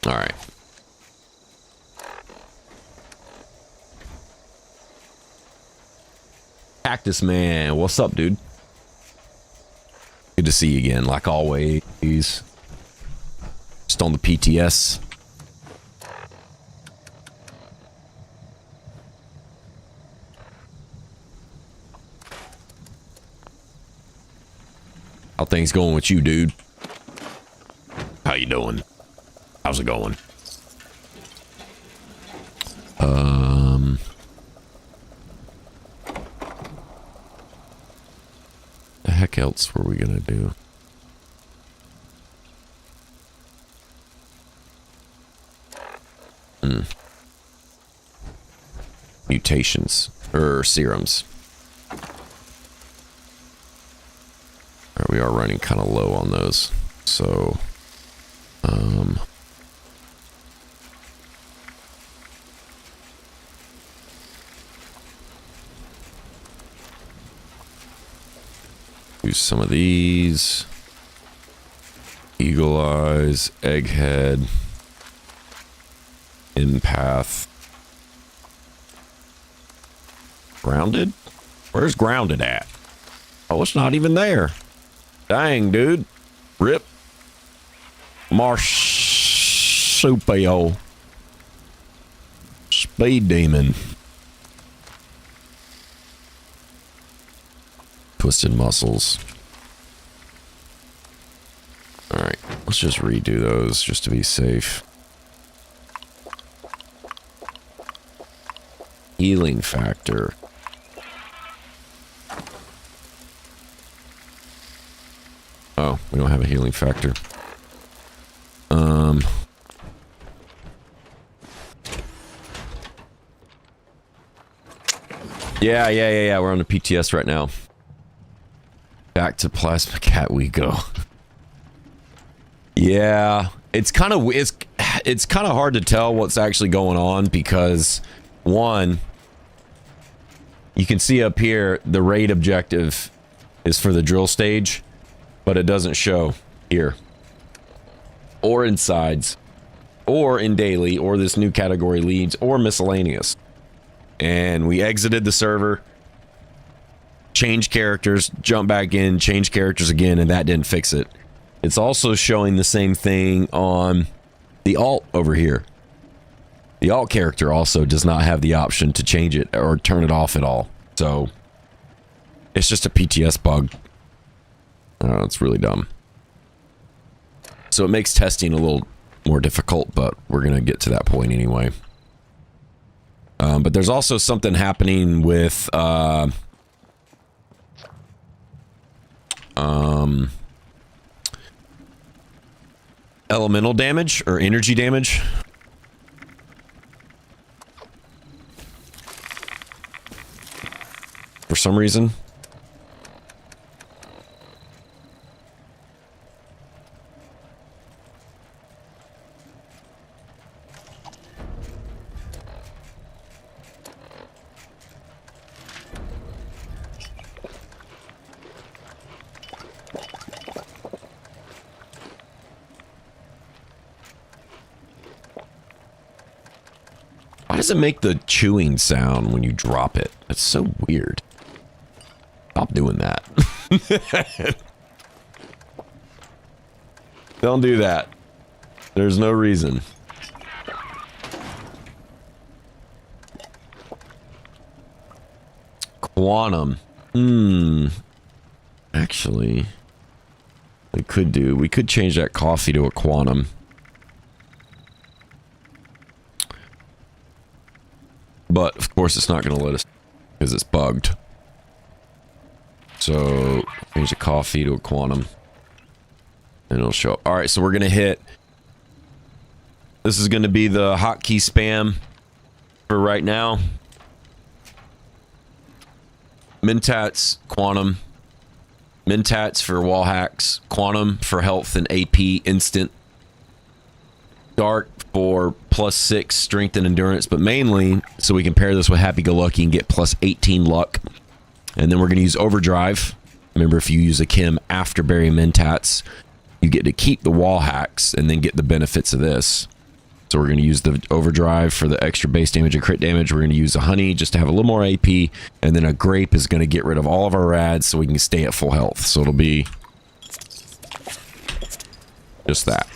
All right. Cactus Man, what's up, dude? Good to see you again, like always. Just on the PTS. How things going with you, dude? How you doing? How's it going? The heck else were we gonna do? Mutations or serums. All right, we are running kind of low on those, so use some of these. Eagle eyes, egghead, empath. Grounded? Where's grounded at? Oh, it's not even there. Dang, dude. Rip. Marsupial. Speed demon. Twisted muscles. Alright, let's just redo those just to be safe. Healing factor. Oh, we don't have a healing factor. Yeah. We're on the PTS right now. Back to Plasma Cat we go. Yeah, it's kind of hard to tell what's actually going on because one, you can see up here the raid objective is for the drill stage, but it doesn't show here or in sides or in daily or this new category leads or miscellaneous. And we exited the server, changed characters, jump back in, change characters again, and that didn't fix it. It's also showing the same thing on the alt over here. The alt character also does not have the option to change it or turn it off at all. So it's just a PTS bug. It's really dumb. So it makes testing a little more difficult, but we're going to get to that point anyway. But there's also something happening with elemental damage or energy damage. For some reason. Why does it make the chewing sound when you drop it? It's so weird. Stop doing that. Don't do that. There's no reason. Quantum. Actually, we could change that coffee to a quantum. But, of course, it's not going to let us because it's bugged. So, change the coffee to a quantum. And it'll show up. Alright, so we're going to hit This is going to be the hotkey spam for right now. Mentats, Quantum. Mentats for wall hacks. Quantum for health and AP instant. Dark for +6 strength and endurance, but mainly so we can pair this with happy-go-lucky and get +18 luck. And then we're going to use overdrive. Remember, if you use a chem after burying mentats, you get to keep the wall hacks and then get the benefits of this. So we're going to use the overdrive for the extra base damage and crit damage. We're going to use a honey just to have a little more AP, and then a grape is going to get rid of all of our rads so we can stay at full health. So it'll be just that.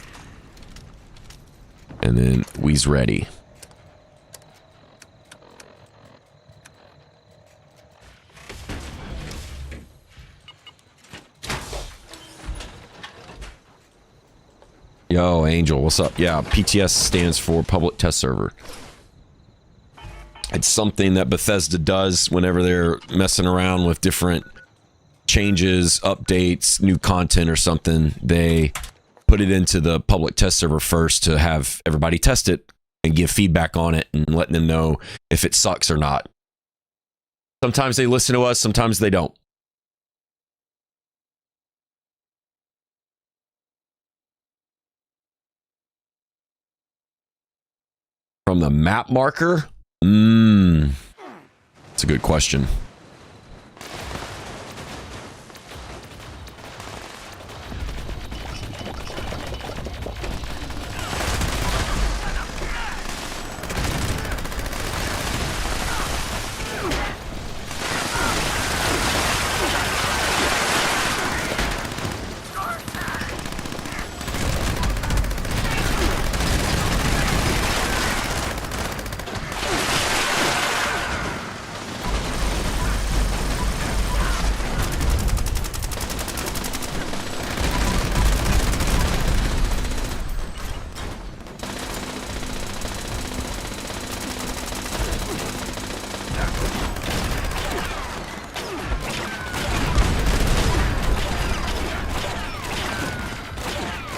And then we's ready. Yo, Angel, what's up? Yeah, PTS stands for Public Test Server. It's something that Bethesda does whenever they're messing around with different changes, updates, new content or something. They put it into the public test server first to have everybody test it and give feedback on it and letting them know if it sucks or not. Sometimes they listen to us, sometimes they don't. From the map marker? That's a good question.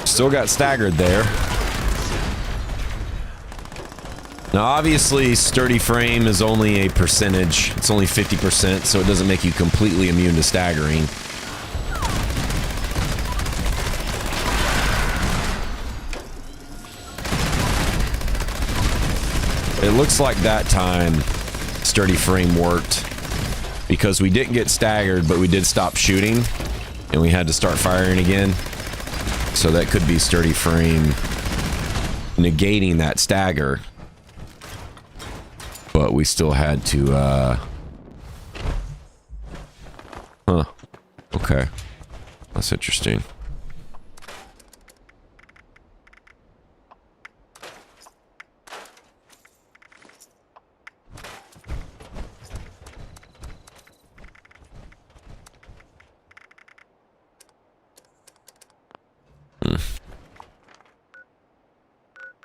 Still got staggered there. Now, obviously, sturdy frame is only a percentage. It's only 50%, so it doesn't make you completely immune to staggering. It looks like that time sturdy frame worked because we didn't get staggered, but we did stop shooting and we had to start firing again. So that could be sturdy frame negating that stagger. But we still had to, huh. Okay. That's interesting.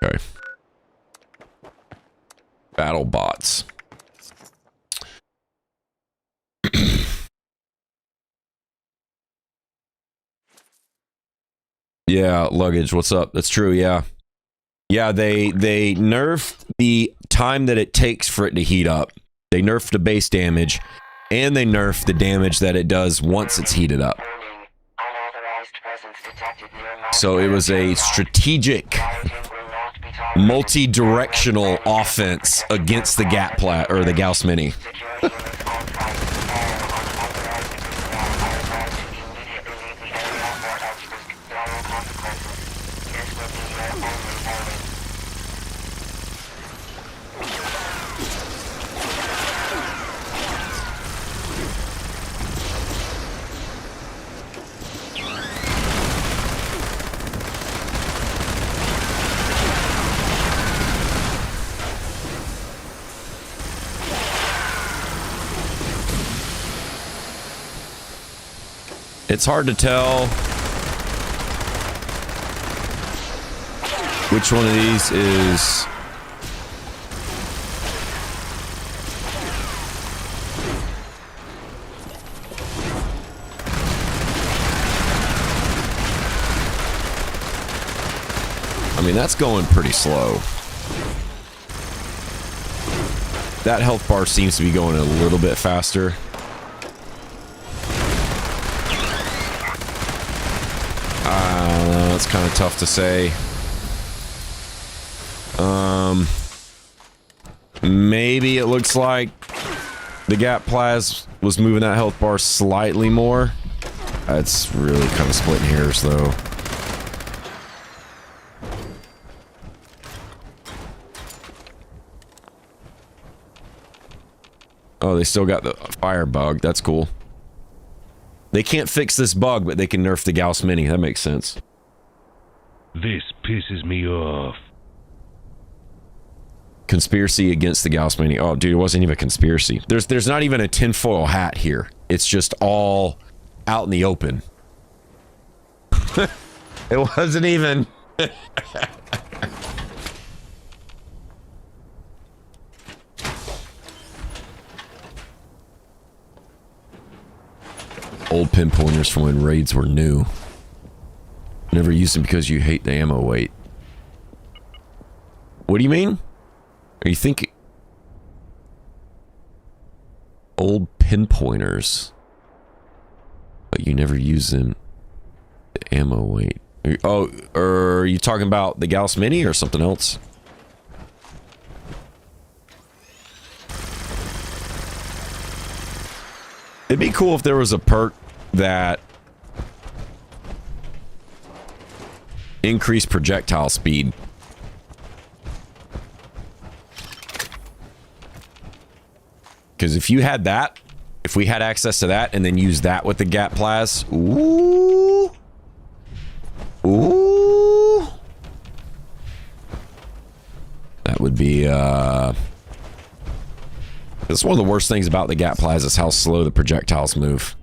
Okay. Battle bots. Yeah, luggage. What's up? That's true. Yeah. Yeah, they nerfed the time that it takes for it to heat up. They nerfed the base damage, and they nerfed the damage that it does once it's heated up. So it was a strategic, multi-directional offense against the the Gauss Mini. It's hard to tell which one of these is I mean, that's going pretty slow. That health bar seems to be going a little bit faster. It's kind of tough to say. Maybe it looks like the gap plas was moving that health bar slightly more. It's really kind of splitting hairs, though. Oh, they still got the fire bug. That's cool. They can't fix this bug, but they can nerf the Gauss Mini. That makes sense. This pisses me off. Conspiracy against the Gauss Mini. Oh, dude, it wasn't even a conspiracy. There's not even a tinfoil hat here. It's just all out in the open. It wasn't even... Old pinpointers from when raids were new. Never used them because you hate the ammo weight. What do you mean? Are you thinking... Old pinpointers. But you never use them. The ammo weight. Oh, are you talking about the Gauss Mini or something else? It'd be cool if there was a perk that increased projectile speed. Because if you had that, if we had access to that and then use that with the gap plas, ooh, ooh, that would be, that's one of the worst things about the gap plas is how slow the projectiles move.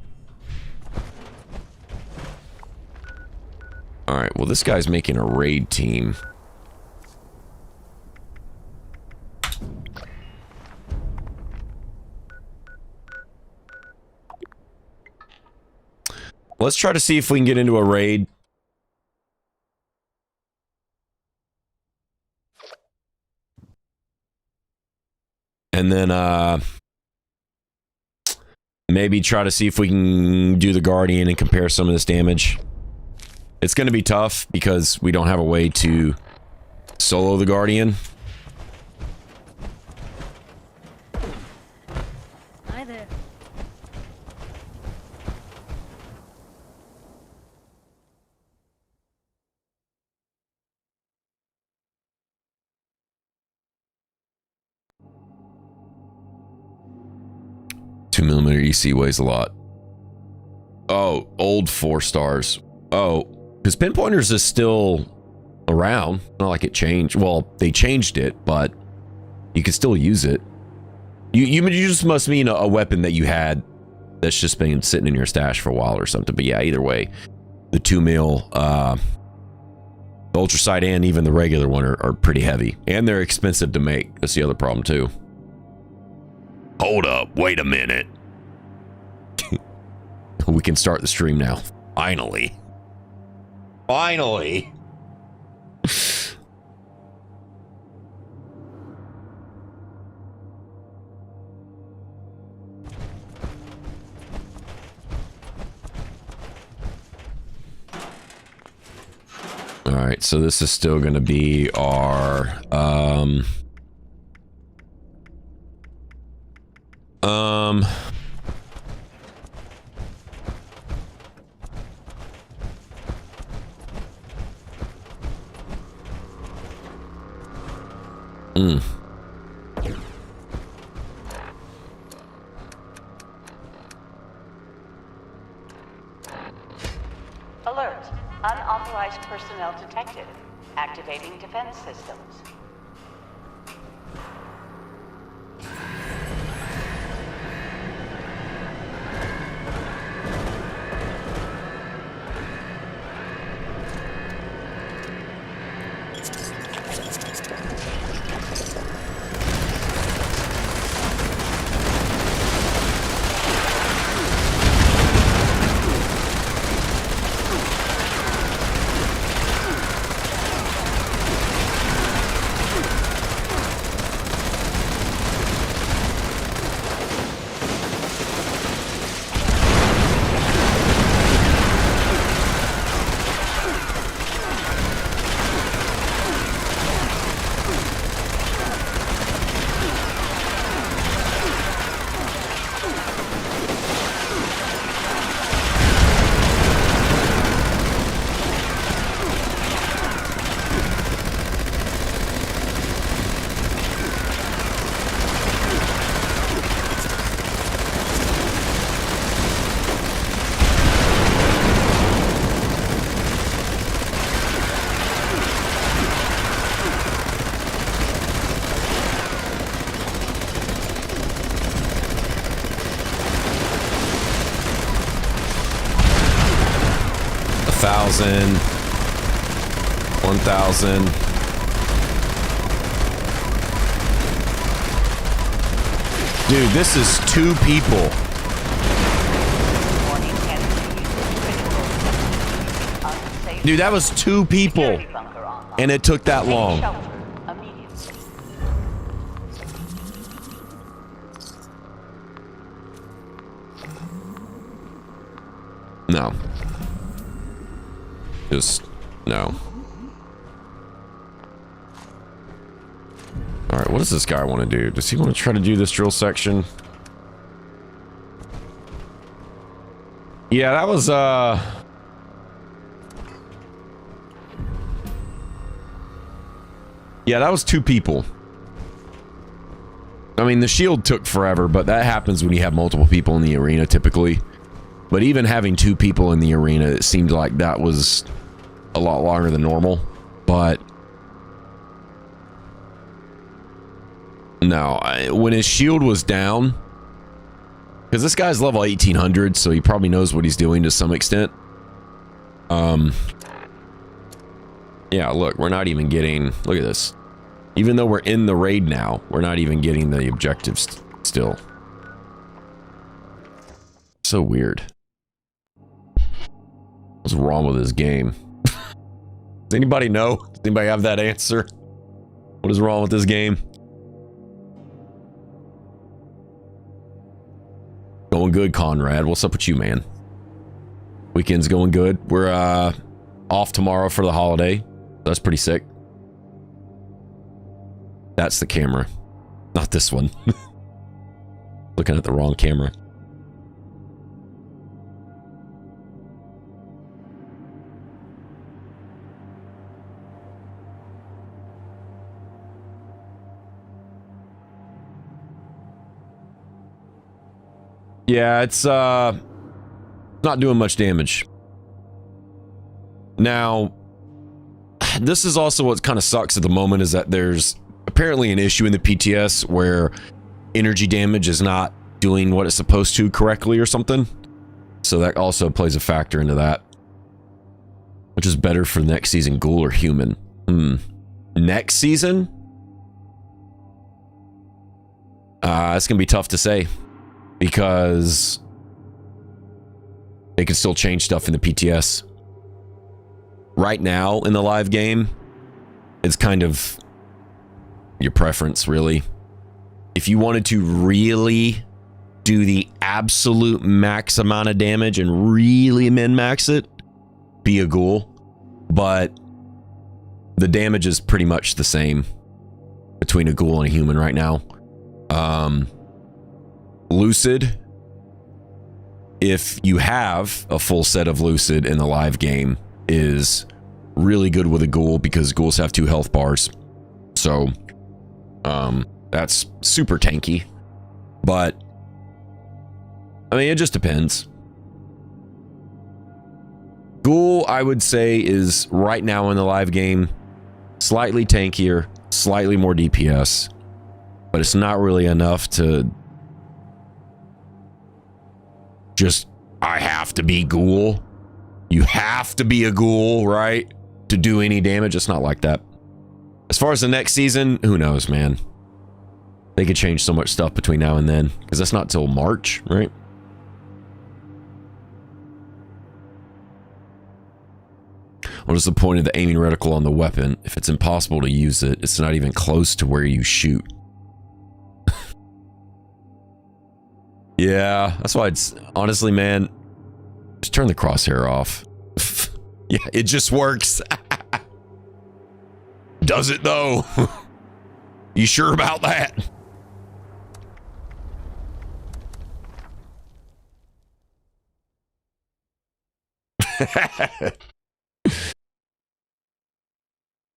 Alright, well this guy's making a raid team. Let's try to see if we can get into a raid. And then, maybe try to see if we can do the Guardian and compare some of this damage. It's going to be tough because we don't have a way to solo the Guardian. Hi there. $2mm EC weighs a lot. Oh, old 4 stars. Oh, because pinpointers is still around. Not like it changed. Well, they changed it, but you can still use it. You just must mean a weapon that you had that's just been sitting in your stash for a while or something. But yeah, either way, the 2mm, the ultrasight and even the regular one are pretty heavy. And they're expensive to make. That's the other problem too. Hold up, wait a minute. We can start the stream now. Finally. Finally. All right, so this is still going to be our Alert. Unauthorized personnel detected. Activating defense systems. 1,000. 1,000. Dude, this is 2 people. Dude, that was 2 people. And it took that long. No. Just, no. Alright, what does this guy want to do? Does he want to try to do this drill section? Yeah, that was, yeah, that was 2 people. I mean, the shield took forever, but that happens when you have multiple people in the arena, typically. But even having 2 people in the arena, it seemed like that was a lot longer than normal. But no, when his shield was down, because this guy's level 1800, so he probably knows what he's doing to some extent. Yeah, look, we're not even getting, look at this. Even though we're in the raid now, we're not even getting the objectives still. So weird. What's wrong with this game? Does anybody know? Does anybody have that answer? What is wrong with this game? Going good, Conrad. What's up with you, man? Weekend's going good. We're off tomorrow for the holiday. That's pretty sick. That's the camera. Not this one. Looking at the wrong camera. Yeah, it's not doing much damage. Now, this is also what kind of sucks at the moment, is that there's apparently an issue in the PTS where energy damage is not doing what it's supposed to correctly or something. So that also plays a factor into that. Which is better for next season, ghoul or human? Next season? It's gonna be tough to say. Because they can still change stuff in the PTS. Right now in the live game, it's kind of your preference, really. If you wanted to really do the absolute max amount of damage and really min-max it, be a ghoul. But the damage is pretty much the same between a ghoul and a human right now. Lucid, if you have a full set of Lucid in the live game, is really good with a ghoul because ghouls have 2 health bars. So, that's super tanky. But, I mean, it just depends. Ghoul, I would say, is right now in the live game slightly tankier, slightly more DPS, but it's not really enough to just, I have to be ghoul. You have to be a ghoul, right? To do any damage. It's not like that. As far as the next season, who knows, man? They could change so much stuff between now and then, because that's not till March, right? What is the point of the aiming reticle on the weapon? If it's impossible to use it, it's not even close to where you shoot. Yeah, that's why it's, honestly, man, just turn the crosshair off. Yeah, it just works. Does it, though? You sure about that?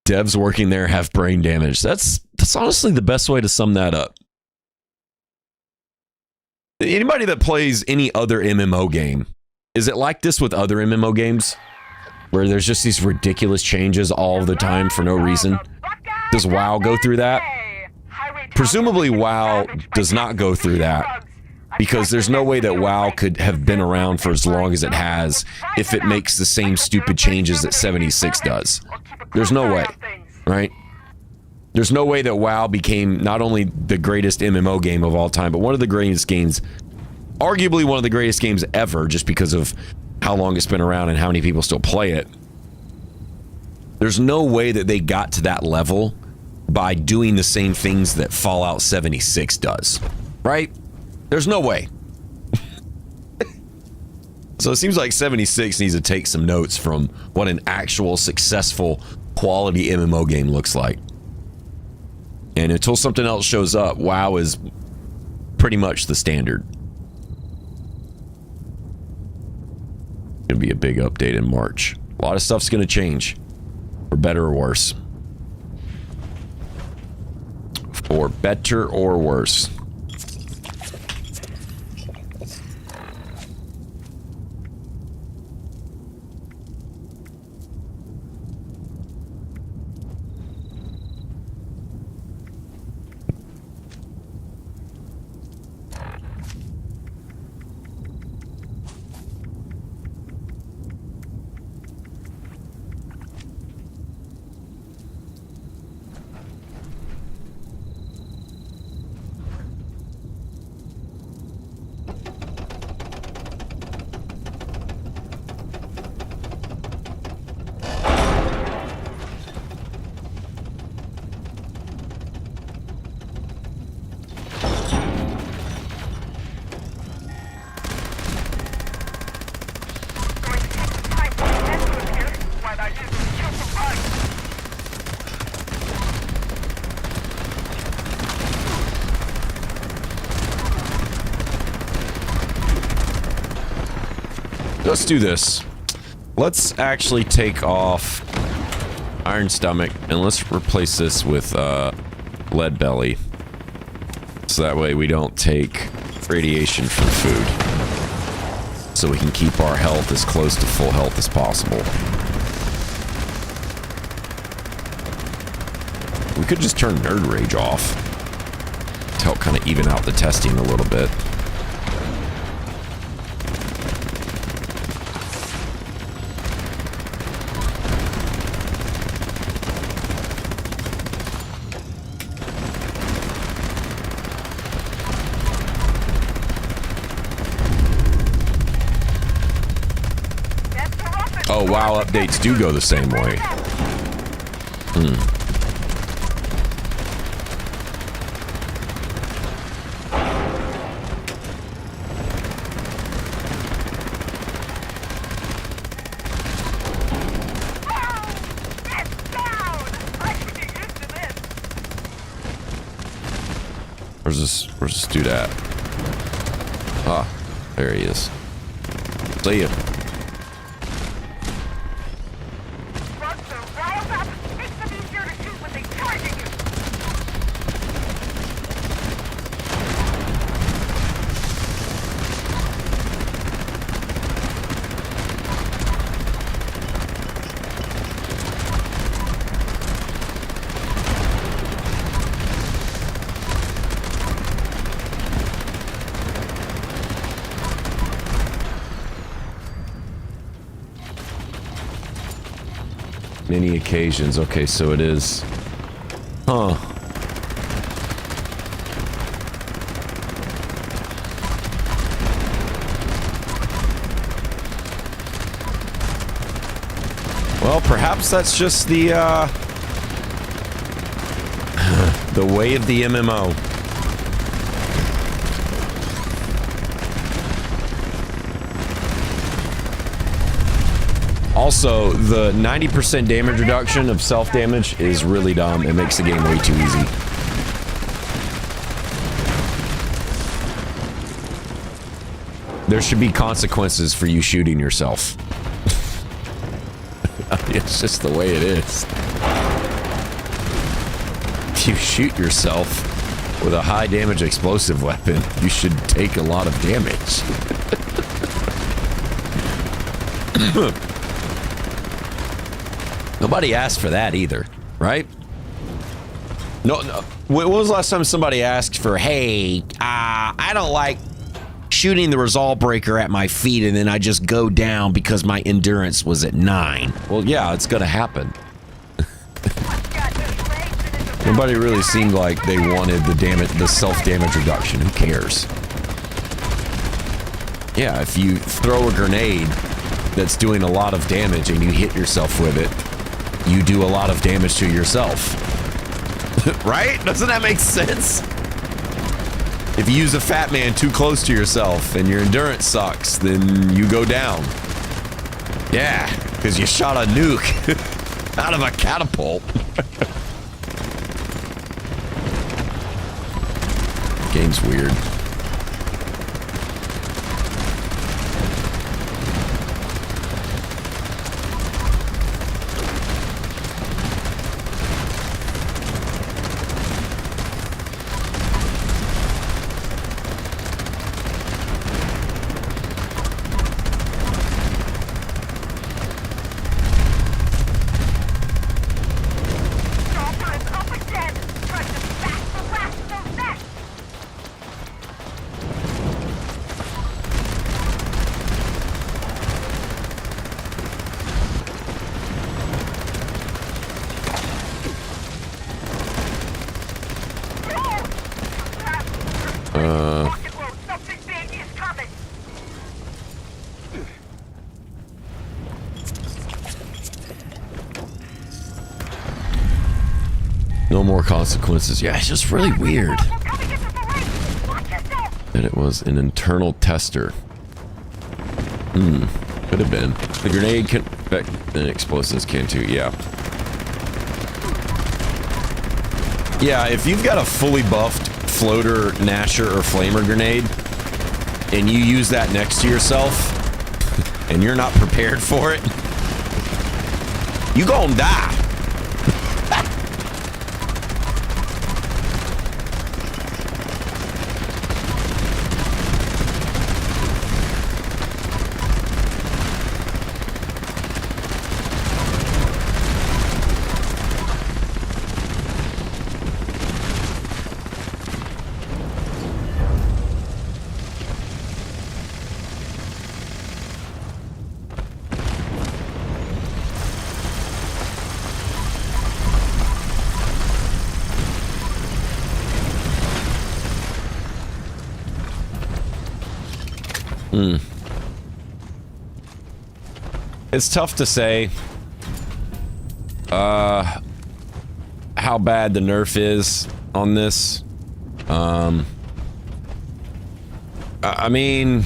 Devs working there have brain damage. That's honestly the best way to sum that up. Anybody that plays any other MMO game, is it like this with other MMO games? Where there's just these ridiculous changes all the time for no reason? Does WoW go through that? Presumably WoW does not go through that. Because there's no way that WoW could have been around for as long as it has if it makes the same stupid changes that 76 does. There's no way, right? There's no way that WoW became not only the greatest MMO game of all time, but one of the greatest games, arguably one of the greatest games ever, just because of how long it's been around and how many people still play it. There's no way that they got to that level by doing the same things that Fallout 76 does, right? There's no way. So it seems like 76 needs to take some notes from what an actual successful quality MMO game looks like. And until something else shows up, WoW is pretty much the standard. Gonna be a big update in March. A lot of stuff's gonna change, for better or worse. For better or worse. Let's do this. Let's actually take off Iron Stomach and let's replace this with Lead Belly. So that way we don't take radiation from food. So we can keep our health as close to full health as possible. We could just turn Nerd Rage off to help kind of even out the testing a little bit. Oh, WoW updates do go the same way. Where's this dude at? Ah, there he is. See ya. Many occasions. Okay, so it is. Huh. Well, perhaps that's just the the way of the MMO. Also, the 90% damage reduction of self-damage is really dumb. It makes the game way too easy. There should be consequences for you shooting yourself. It's just the way it is. If you shoot yourself with a high damage explosive weapon, you should take a lot of damage. Nobody asked for that either, right? No. When was the last time somebody asked for, hey, I don't like shooting the resolve breaker at my feet and then I just go down because my endurance was at 9. Well, yeah, it's gonna happen. Nobody really seemed like they wanted the self-damage reduction. Who cares? Yeah, if you throw a grenade that's doing a lot of damage and you hit yourself with it, you do a lot of damage to yourself. Right? Doesn't that make sense? If you use a fat man too close to yourself and your endurance sucks, then you go down. Yeah, because you shot a nuke out of a catapult. Game's weird. No more consequences. Yeah, it's just really weird. And it was an internal tester. Could have been. The grenade can... And explosives can too, yeah. Yeah, if you've got a fully buffed floater, nasher, or flamer grenade, and you use that next to yourself, and you're not prepared for it, you gonna die. It's tough to say how bad the nerf is on this. I mean,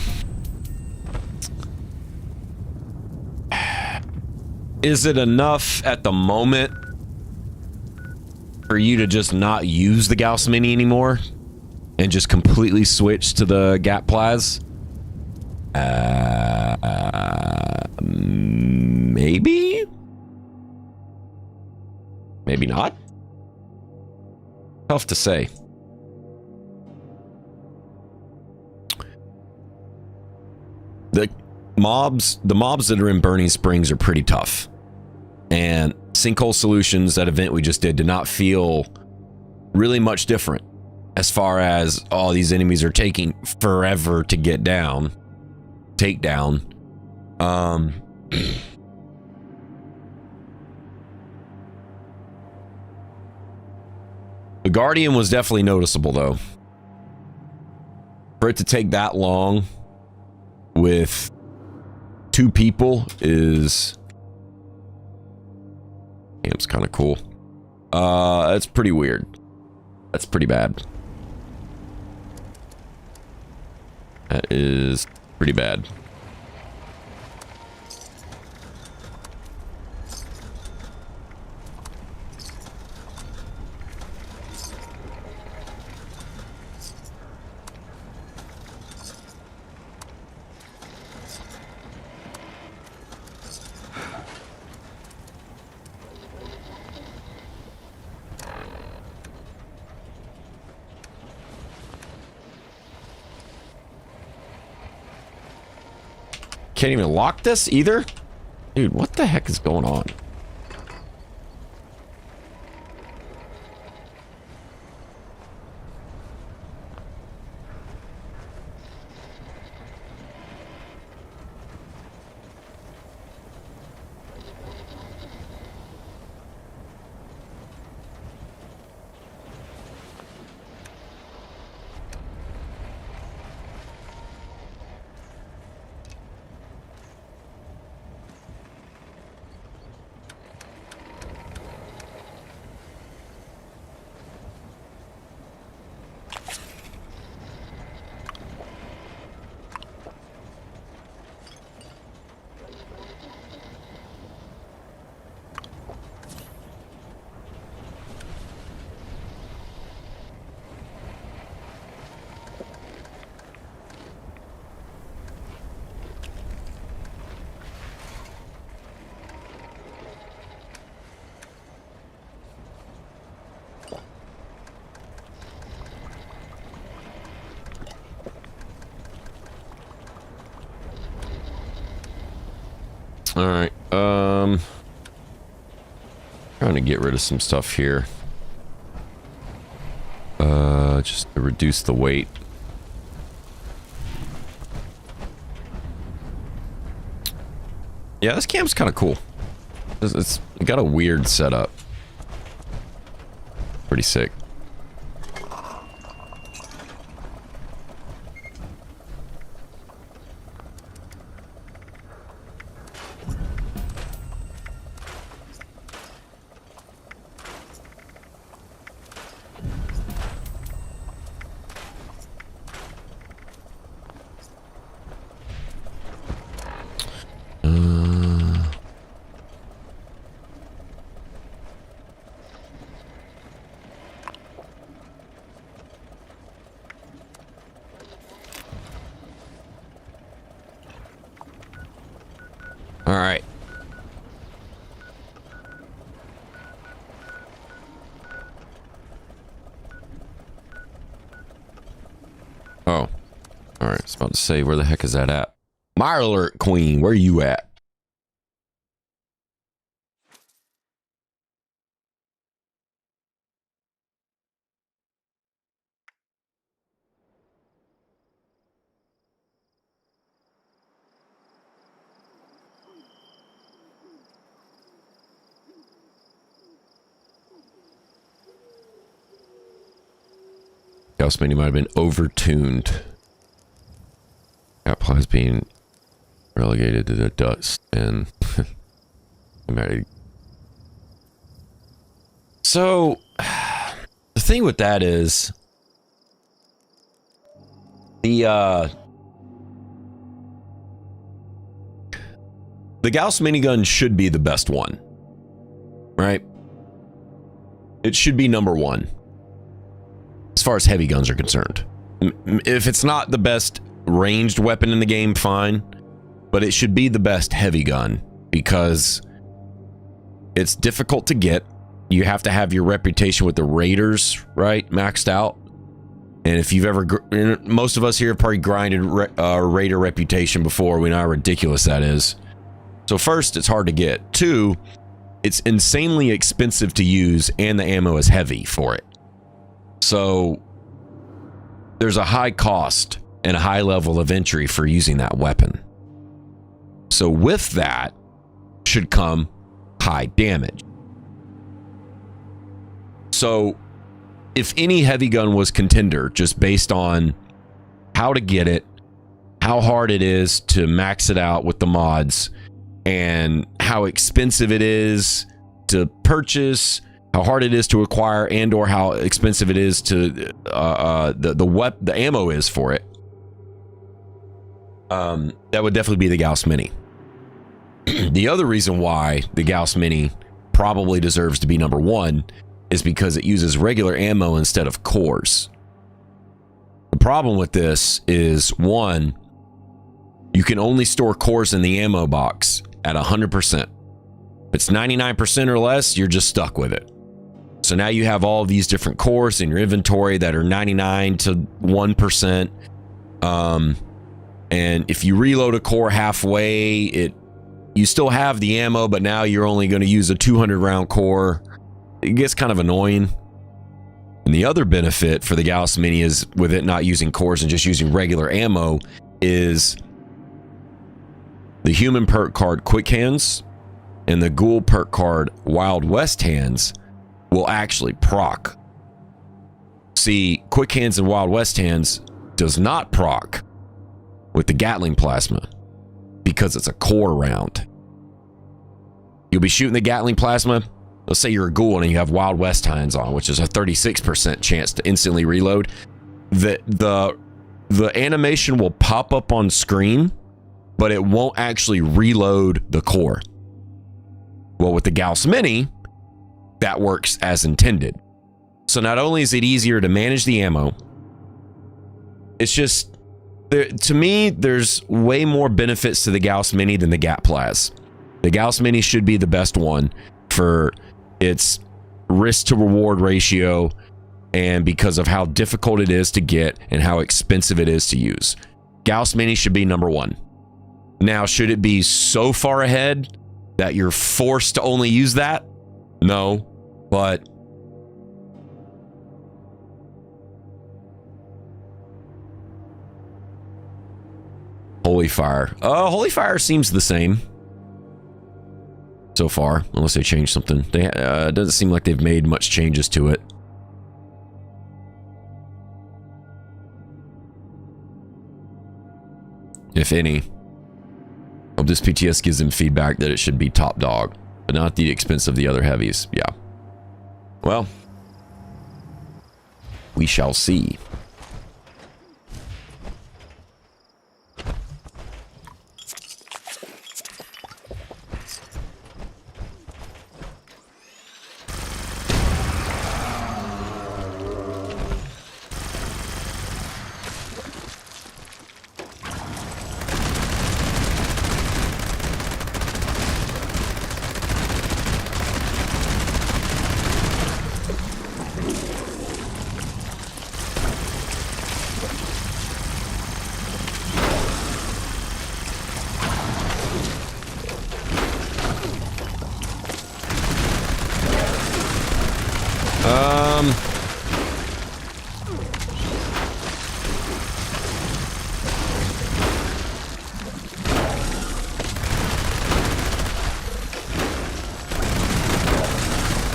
is it enough at the moment for you to just not use the Gauss Mini anymore and just completely switch to the Gap Plas? Maybe? Maybe not? Tough to say. The mobs that are in Burning Springs are pretty tough. And Sinkhole Solutions, that event we just did not feel really much different as far as, oh, these enemies are taking forever to get down. Take down. The Guardian was definitely noticeable, though. For it to take that long with 2 people is... It's kind of cool. That's pretty weird. That's pretty bad. That is pretty bad. Can't even lock this either? Dude, what the heck is going on? to get rid of some stuff here. Just to reduce the weight. Yeah, this camp's kind of cool. It's got a weird setup. Pretty sick. All right. Oh. All right. I was about to say, where the heck is that at? My alert, Queen. Where you at? Gauss Mini might have been overtuned. Apple is being relegated to the dust, and so the thing with that is the Gauss Minigun should be the best one, right? It should be number one as far as heavy guns are concerned. If it's not the best ranged weapon in the game, fine, but it should be the best heavy gun because it's difficult to get. You have to have your reputation with the raiders, right, maxed out. And if you've ever, most of us here have probably grinded raider reputation before. We know how ridiculous that is. So first, it's hard to get. Two, it's insanely expensive to use, and the ammo is heavy for it. So there's a high cost and a high level of entry for using that weapon. So with that should come high damage. So if any heavy gun was contender, just based on how to get it, how hard it is to max it out with the mods, and how expensive it is to purchase, how hard it is to acquire, and or how expensive it is to the ammo is for it, that would definitely be the Gauss Mini. The other reason why the Gauss Mini probably deserves to be number one is because it uses regular ammo instead of cores. The problem with this is, one, you can only store cores in the ammo box at 100%. If it's 99% or less, you're just stuck with it. So now you have all of these different cores in your inventory that are 99 to 1%. And if you reload a core halfway, you still have the ammo, but now you're only going to use a 200 round core. It gets kind of annoying. And the other benefit for the Gauss Mini is, with it not using cores and just using regular ammo, is the human perk card Quick Hands and the ghoul perk card Wild West Hands will actually proc. See, Quick Hands and Wild West Hands does not proc with the Gatling Plasma because it's a core round. You'll be shooting the Gatling Plasma. Let's say you're a ghoul and you have Wild West Hands on, which is a 36% chance to instantly reload. The animation will pop up on screen, but it won't actually reload the core. Well, with the Gauss Mini, that works as intended. So not only is it easier to manage the ammo, it's just, to me, there's way more benefits to the Gauss Mini than the Gat Plas. The Gauss Mini should be the best one for its risk to reward ratio, and because of how difficult it is to get and how expensive it is to use. Gauss Mini should be number one. Now, should it be so far ahead that you're forced to only use that? No, but Holy Fire. Holy Fire seems the same so far, unless they changed something. They it doesn't seem like they've made much changes to it. If any. Hope this PTS gives them feedback that it should be top dog, but not at the expense of the other heavies. Yeah. Well, we shall see.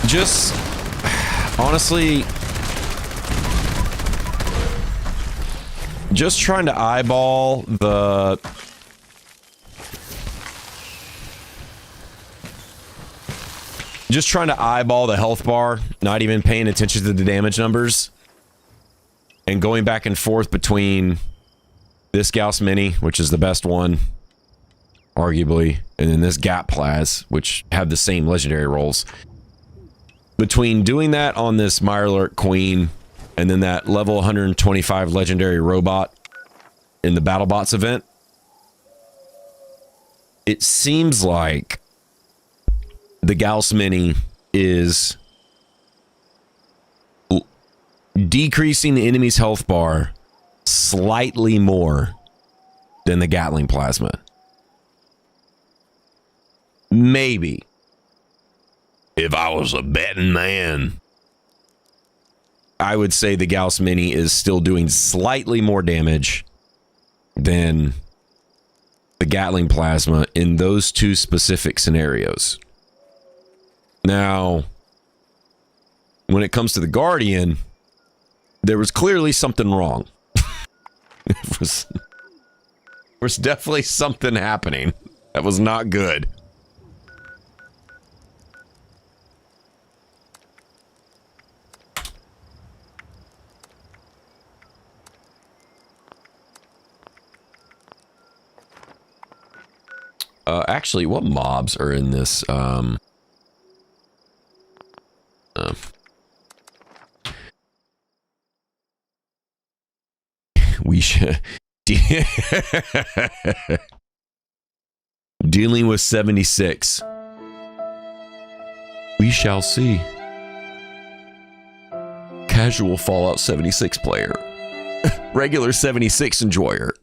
Just honestly, just trying to eyeball the health bar, not even paying attention to the damage numbers, and going back and forth between this Gauss Mini, which is the best one, arguably, and then this Gap Plaz, which have the same legendary rolls. Between doing that on this Mirelurk Queen and then that level 125 legendary robot in the BattleBots event, it seems like the Gauss Mini is decreasing the enemy's health bar slightly more than the Gatling Plasma. Maybe. If I was a betting man, I would say the Gauss Mini is still doing slightly more damage than the Gatling Plasma in those two specific scenarios. Now, when it comes to the Guardian, there was clearly something wrong. There was definitely something happening that was not good. Actually, what mobs are in this? We should dealing with 76. We shall see. Casual Fallout 76 player. Regular 76 enjoyer.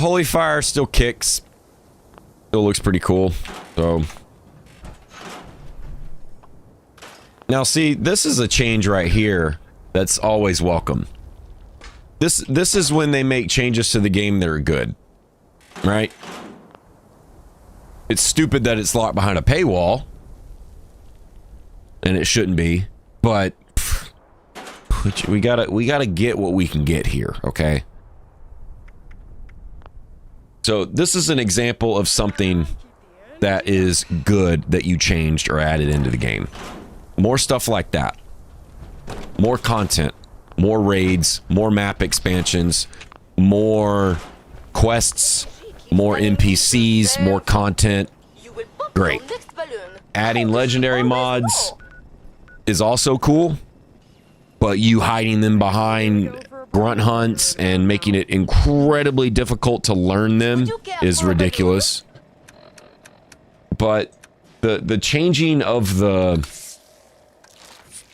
Holy Fire still kicks. Still looks pretty cool. So now see, this is a change right here that's always welcome. This is when they make changes to the game that are good. Right? It's stupid that it's locked behind a paywall. And it shouldn't be, but we gotta get what we can get here, okay? So this is an example of something that is good that you changed or added into the game. More stuff like that. More content, more raids, more map expansions, more quests, more NPCs, more content. Great. Adding legendary mods is also cool, but you hiding them behind grunt hunts and making it incredibly difficult to learn them is ridiculous. But the changing of the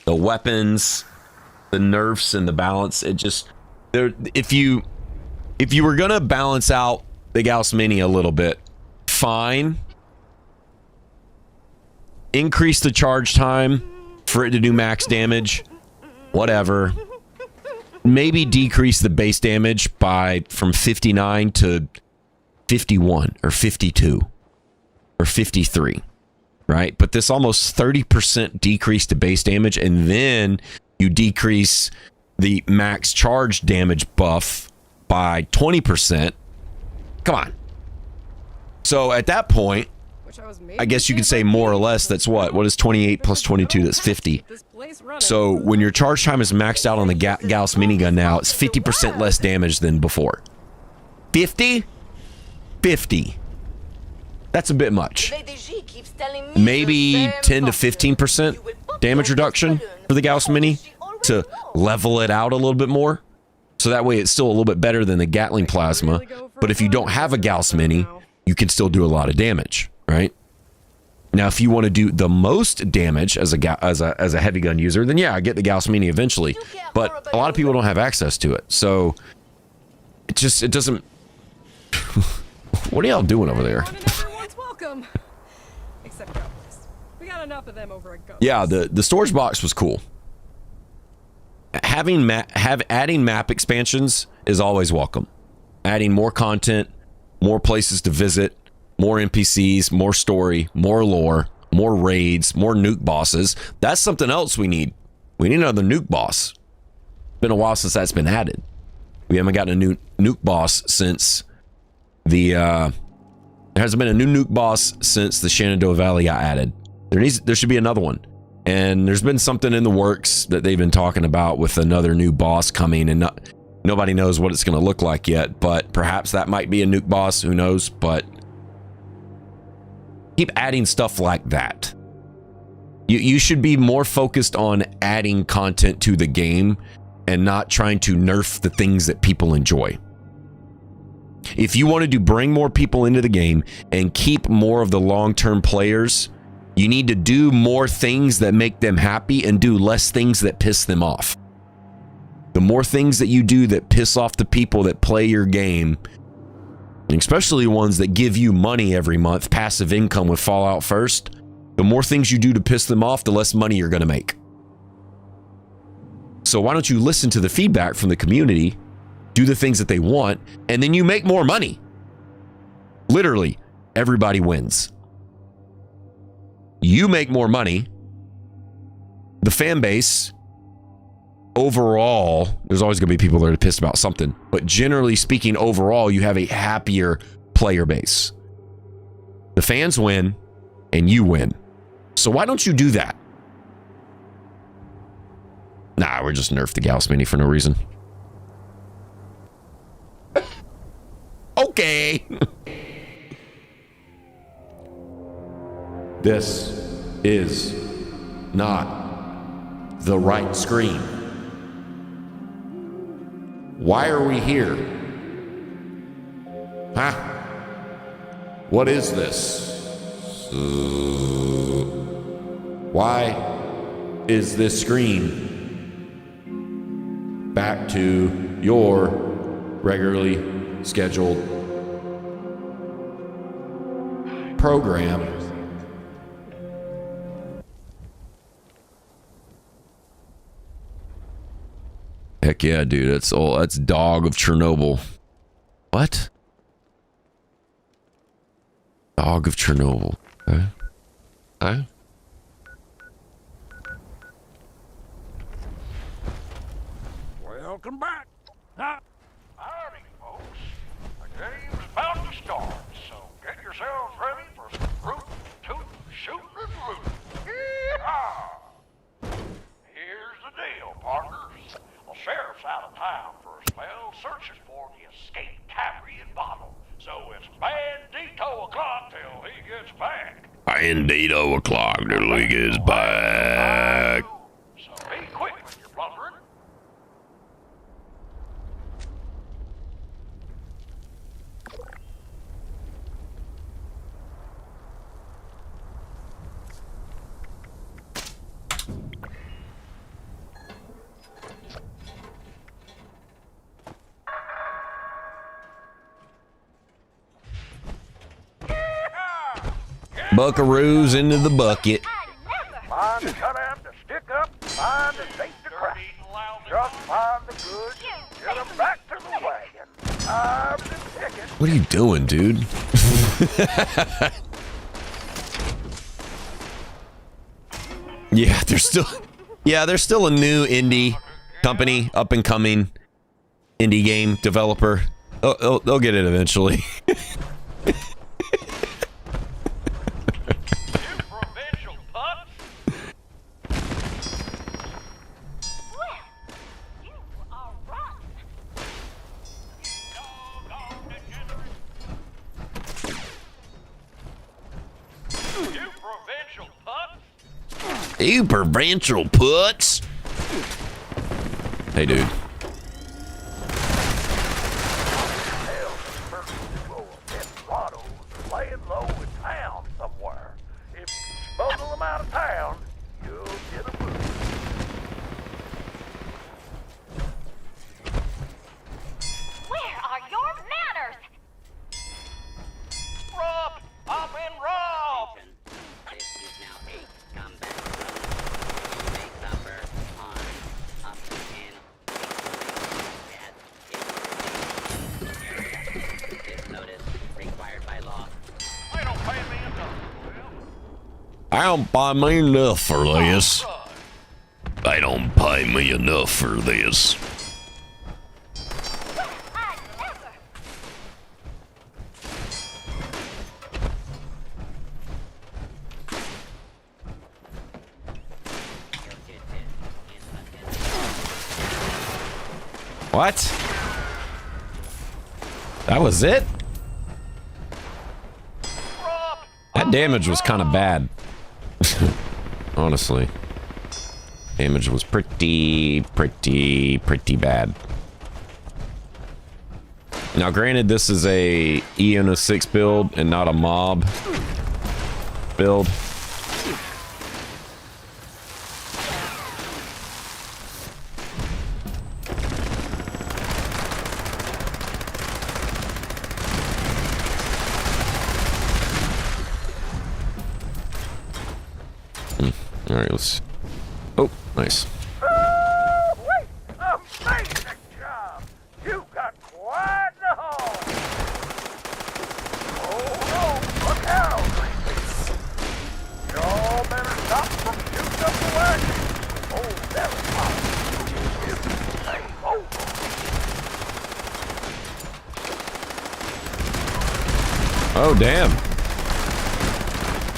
weapons, the nerfs, and the balance, it just there. If you were gonna balance out the Gauss Mini a little bit, fine. Increase the charge time for it to do max damage, whatever. Maybe decrease the base damage from 59 to 51 or 52 or 53, right? But this almost 30% decrease to base damage, and then you decrease the max charge damage buff by 20%. Come on. So at that point, I guess you could say more or less that's what is 28 plus 22? That's 50. So when your charge time is maxed out on the Gauss Minigun now, it's 50% less damage than before. 50? 50. That's a bit much. Maybe 10 to 15% damage reduction for the Gauss Mini to level it out a little bit more. So that way it's still a little bit better than the Gatling Plasma. But if you don't have a Gauss Mini, you can still do a lot of damage, right? Now, if you want to do the most damage as a heavy gun user, then yeah, get the Gauss Mini eventually. But a lot of people don't have access to it, so it doesn't. What are y'all doing over there? Yeah, the storage box was cool. Adding map expansions is always welcome. Adding more content, more places to visit, more NPCs, more story, more lore, more raids, more nuke bosses. That's something else we need. We need another nuke boss. It's been a while since that's been added. We haven't gotten a new nuke boss since there hasn't been a new nuke boss since the Shenandoah Valley got added. There should be another one. And there's been something in the works that they've been talking about with another new boss coming, and nobody knows what it's going to look like yet, but perhaps that might be a nuke boss, who knows, but keep adding stuff like that. You should be more focused on adding content to the game and not trying to nerf the things that people enjoy. If you wanted to bring more people into the game and keep more of the long-term players, you need to do more things that make them happy and do less things that piss them off. The more things that you do that piss off the people that play your game, especially ones that give you money every month, passive income with Fallout First, the more things you do to piss them off, the less money you're going to make. So why don't you listen to the feedback from the community, do the things that they want, and then you make more money. Literally, everybody wins. You make more money. The fan base, overall, there's always going to be people that are pissed about something, but generally speaking, overall, you have a happier player base. The fans win, and you win. So why don't you do that? Nah, we're just nerfed the Gauss Mini for no reason. Okay. This is not the right screen. Why are we here? Huh? What is this? Why is this screen back to your regularly scheduled program? Heck yeah, dude. That's Dog of Chernobyl. What? Dog of Chernobyl. Okay. Okay. Welcome back. Howdy, folks. The game's about to start, so get yourselves ready for some root, toot, shooting, and rooting. Yeehaw! Here's the deal, partners. The sheriff's out of town for a spell, searching for the escaped Tabrian bottle. So it's bandito o'clock till he gets back. Bandito o'clock till he gets back. So be quick with your blundering. Buckaroos into the bucket. Find the cutout to stick up, find the tape to crack. Just find the goods, get them back to the wagon. I'm the ticket. What are you doing, dude? Yeah, there's still a new indie company, up and coming indie game developer. They'll get it eventually. You provincial putz. Hey, dude. Laying low in town somewhere. If you smuggle them out of town, you'll get a boost. Where are your manners? Robbed! I've been robbed! This is now a combat zone. You may suffer harm up to 10 This notice required by law. They don't pay me enough. I don't buy me enough for this. They don't pay me enough for this. What? That was it? That damage was kind of bad. Honestly. Damage was pretty bad. Now, granted, this is a E106 build and not a mob build. All right, let's. Oh, nice. Wait! Amazing job! You got quite the haul! Oh no! Look out! Y'all better stop from shooting up the wagon! Oh, that was hot! It's over! Oh, damn.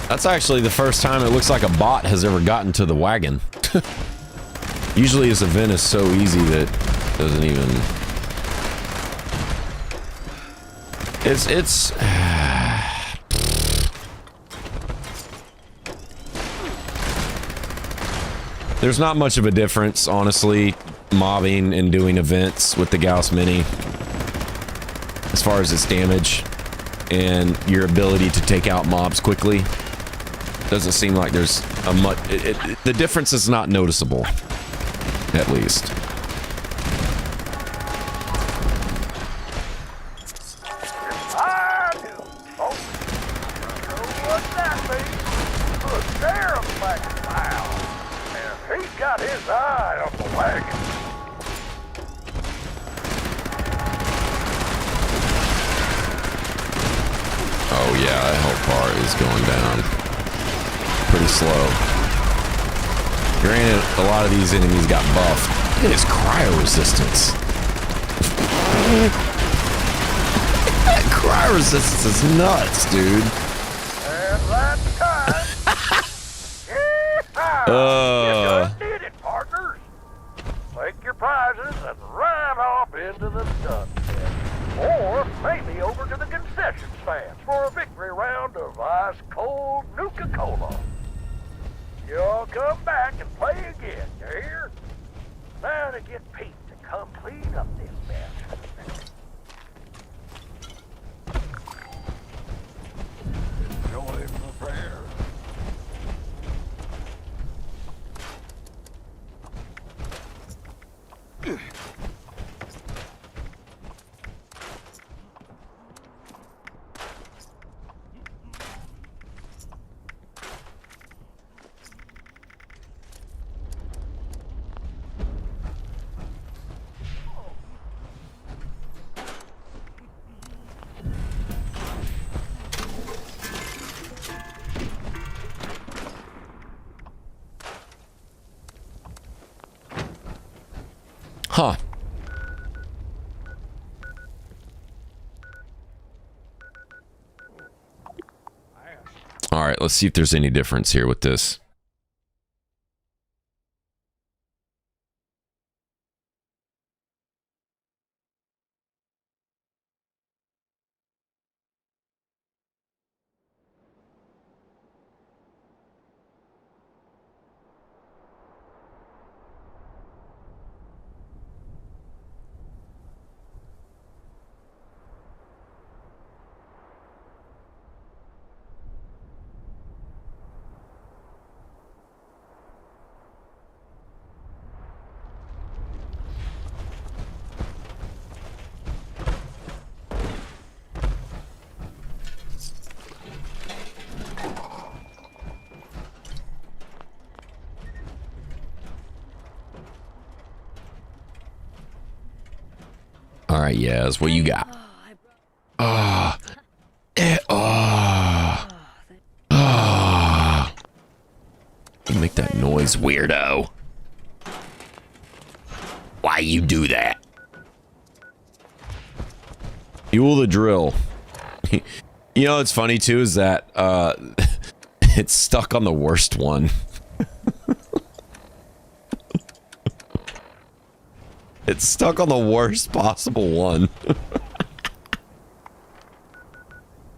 That's actually the first time it looks like a bot has ever gotten to the wagon. Usually this event is so easy that it doesn't even... It's... There's not much of a difference, honestly, mobbing and doing events with the Gauss Mini. As far as its damage and your ability to take out mobs quickly. Doesn't seem like there's a much... the difference is not noticeable, at least. I do! Oh, you know what that means? The sheriff's back in town, and he's got his eye on the wagon. Oh yeah, that health bar is going down. Pretty slow. Granted, a lot of these enemies got buffed. Look at his cryo resistance. That cryo resistance is nuts, dude. And that's time. Yeehaw! You done did it, partners. Take your prizes and ride off into the sunset. Or maybe over to the concession stands for a victory round of ice-cold Nuka-Cola. You'll come back and play again, you hear? Now to get Pete to come clean up this mess. Enjoy the fair. right, let's see if there's any difference here with this. All right, Yaz, what you got? Ah, you make that noise, weirdo. Why you do that? Fuel the drill. You know what's funny too is that it's stuck on the worst one. It's stuck on the worst possible one.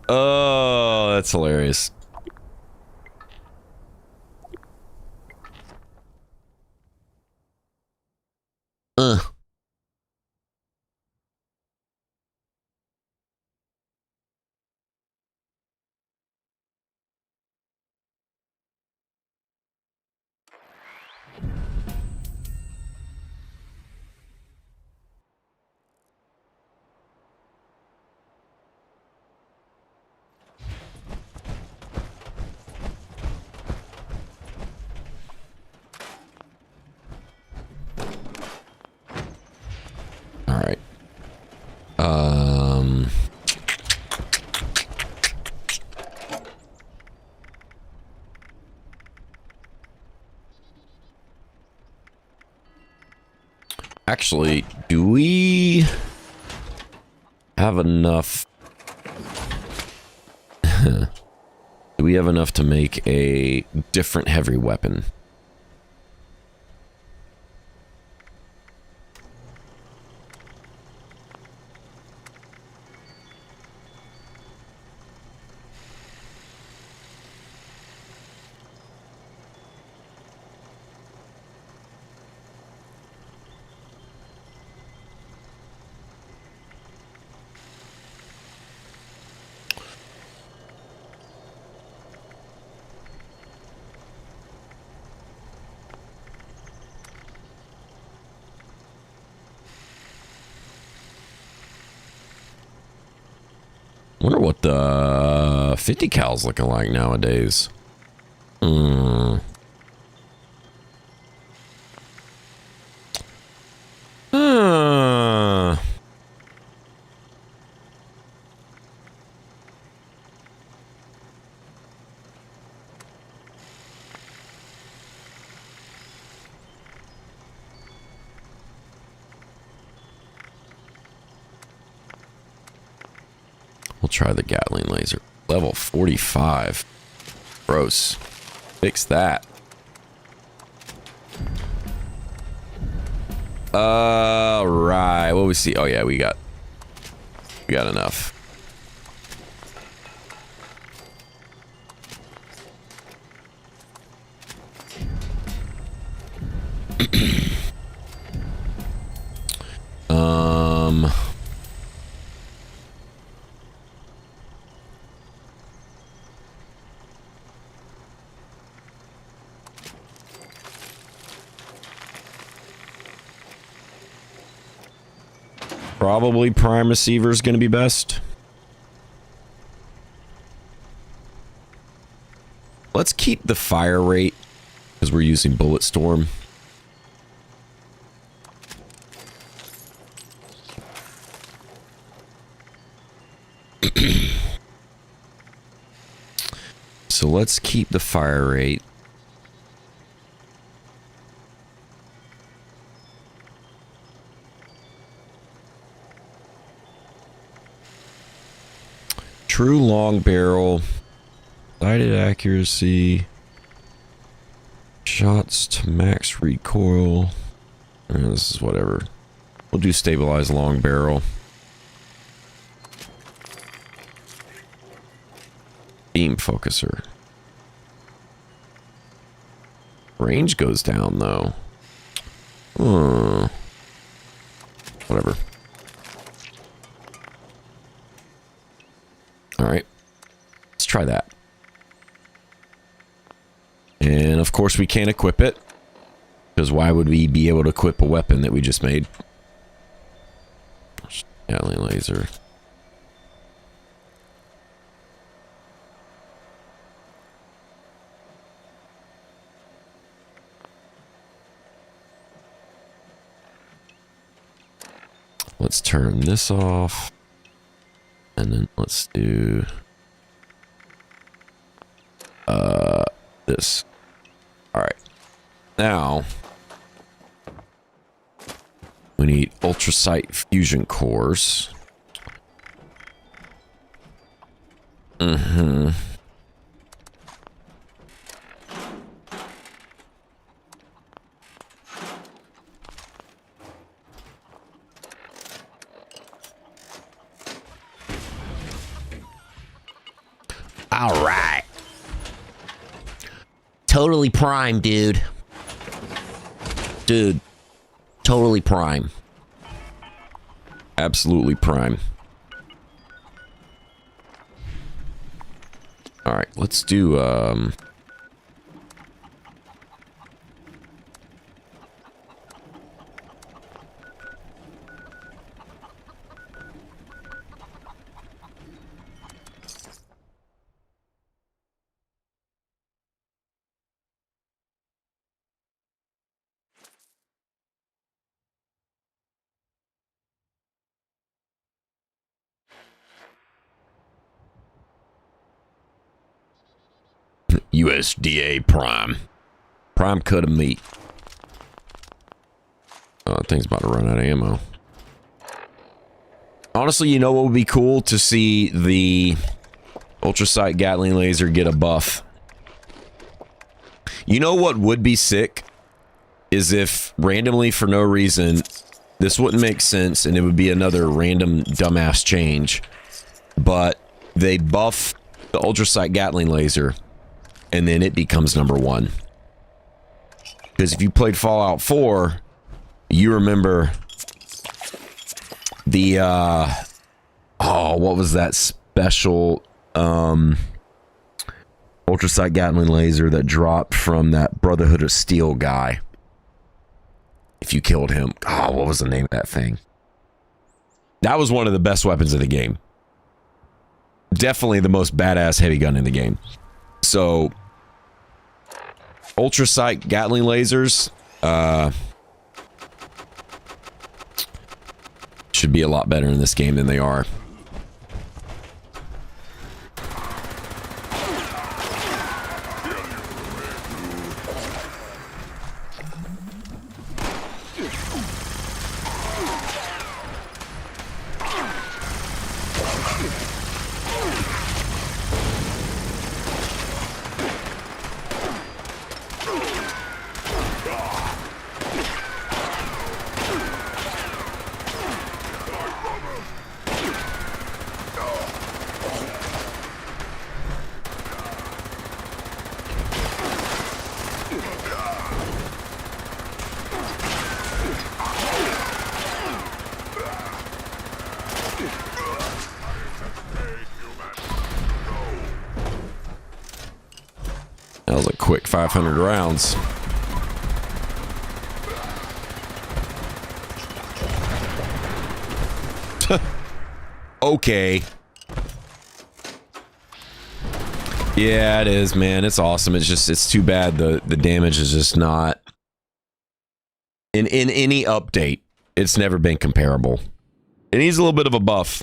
Oh, that's hilarious. All right. Actually, do we have enough? Do we have enough to make a different heavy weapon? Wonder what the 50 cal's looking like nowadays. We'll try the Gatling laser. Level 45. Gross. Fix that. Right. What we see? Oh yeah, we got enough. Probably prime receiver is going to be best. Let's keep the fire rate because we're using bullet storm. So let's keep the fire rate. True long barrel. Sighted accuracy. Shots to max recoil. This is whatever. We'll do stabilized long barrel. Beam focuser. Range goes down though. Whatever. Alright. Let's try that. And of course we can't equip it. Because why would we be able to equip a weapon that we just made? Gatling laser. Let's turn this off. And then let's do this. All right. Now we need ultrasight fusion cores. All right. Totally prime, dude. Dude. Totally prime. Absolutely prime. All right, let's do USDA prime. Prime cut of meat. Oh, that thing's about to run out of ammo. Honestly, you know what would be cool? To see the ultrasight Gatling laser get a buff. You know what would be sick? Is if randomly, for no reason, this wouldn't make sense and it would be another random dumbass change, but they buff the ultrasight Gatling laser and then it becomes #1. Because if you played Fallout 4, you remember the what was that special ultrasight Gatling laser that dropped from that Brotherhood of Steel guy? If you killed him, what was the name of that thing? That was one of the best weapons in the game. Definitely the most badass heavy gun in the game. So, ultrasight Gatling lasers should be a lot better in this game than they are. That was a quick 500 rounds. Okay. Yeah, it is, man. It's awesome. It's just, it's too bad the damage is just not in any update. It's never been comparable. It needs a little bit of a buff.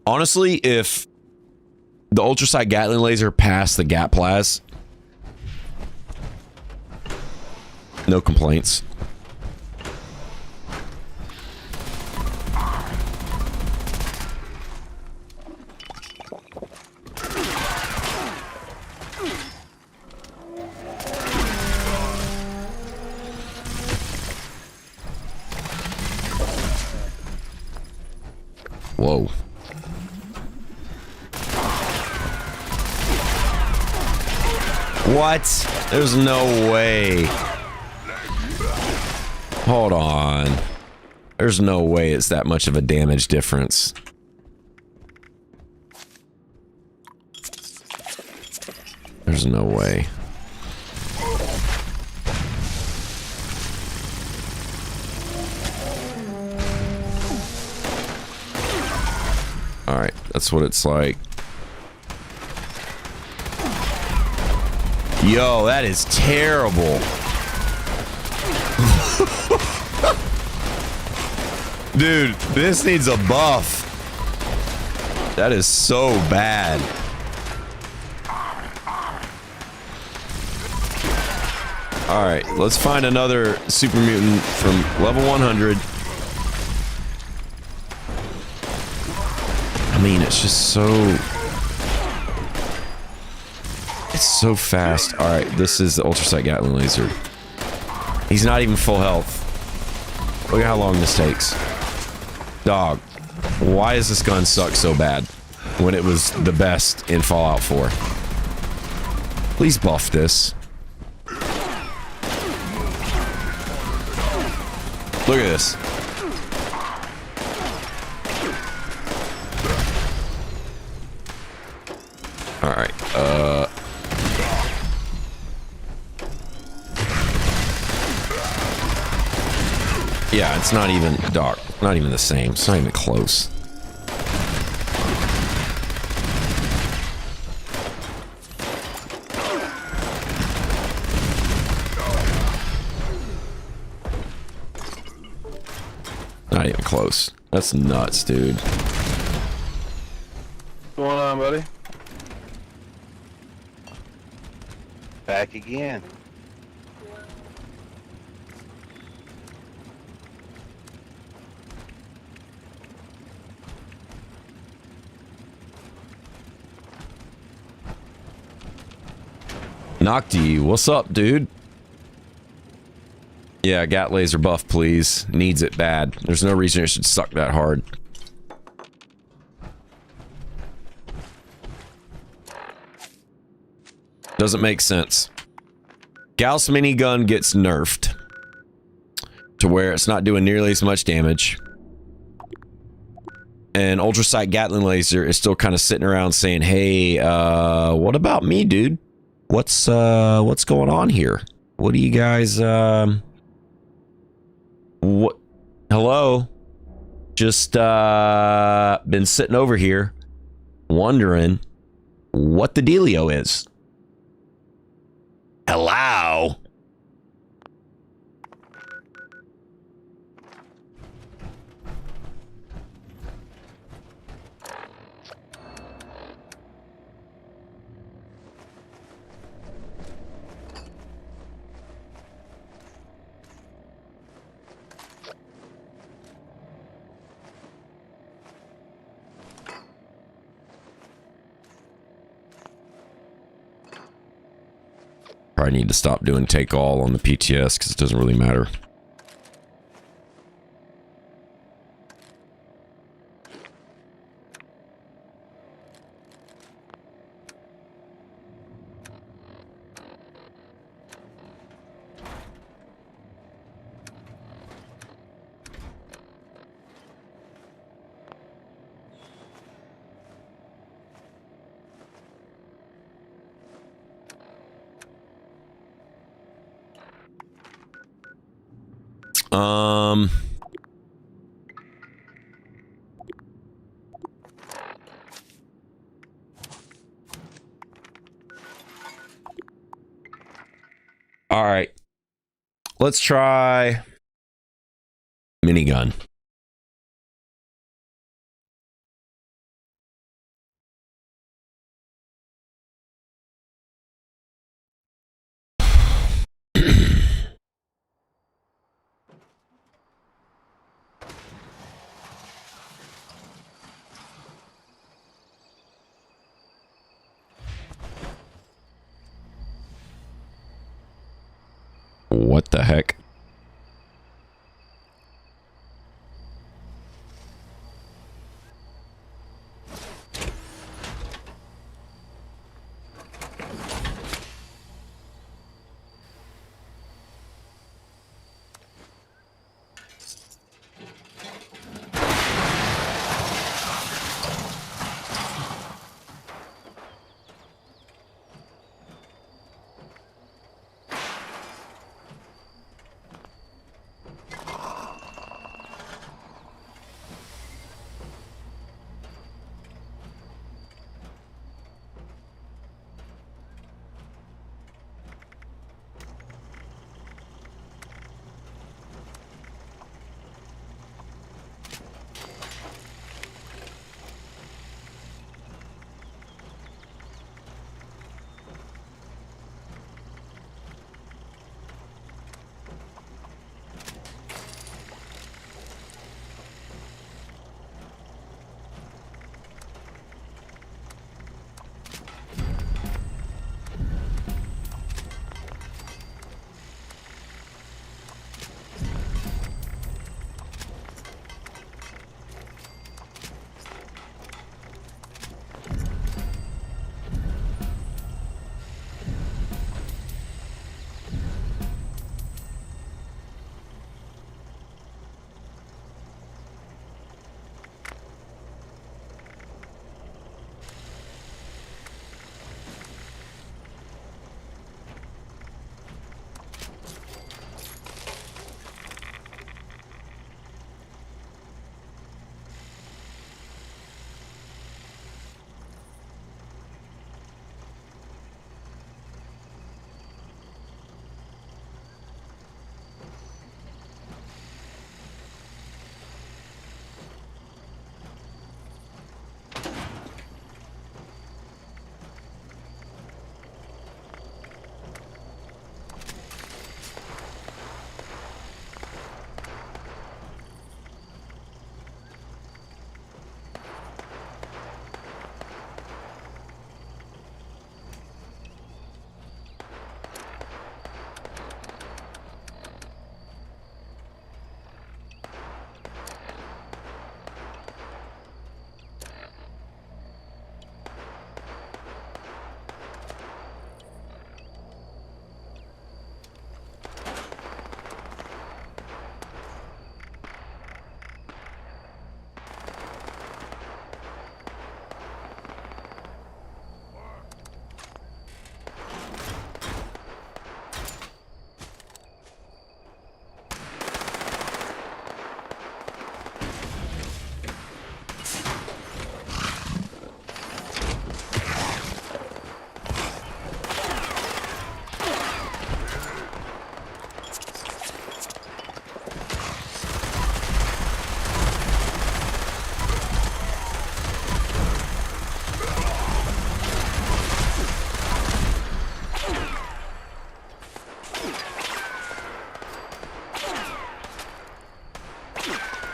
Honestly, if the ultrasight Gatling laser passed the Gat Plas, no complaints. Whoa. What? There's no way. Hold on. There's no way it's that much of a damage difference. There's no way. Alright, that's what it's like. Yo, that is terrible. Dude, this needs a buff. That is so bad. Alright, let's find another super mutant from level 100. I mean, it's just so... It's so fast. Alright, this is the ultrasight Gatling laser. He's not even full health. Look at how long this takes. Dog, why does this gun suck so bad when it was the best in Fallout 4? Please buff this. Look at this. Alright, yeah, it's not even, dog, not even the same. It's not even close. Not even close. That's nuts, dude. What's going on, buddy? Back again. Nocti, what's up, dude? Yeah, Gat laser buff, please. Needs it bad. There's no reason it should suck that hard. Doesn't make sense. Gauss Minigun gets nerfed to where it's not doing nearly as much damage. And ultrasight Gatling laser is still kind of sitting around saying, hey, what about me, dude? What's going on here? What do you guys, what? Hello? Just, been sitting over here wondering what the dealio is. Hello? Probably need to stop doing take all on the PTS because it doesn't really matter. All right. Let's try minigun. What the heck?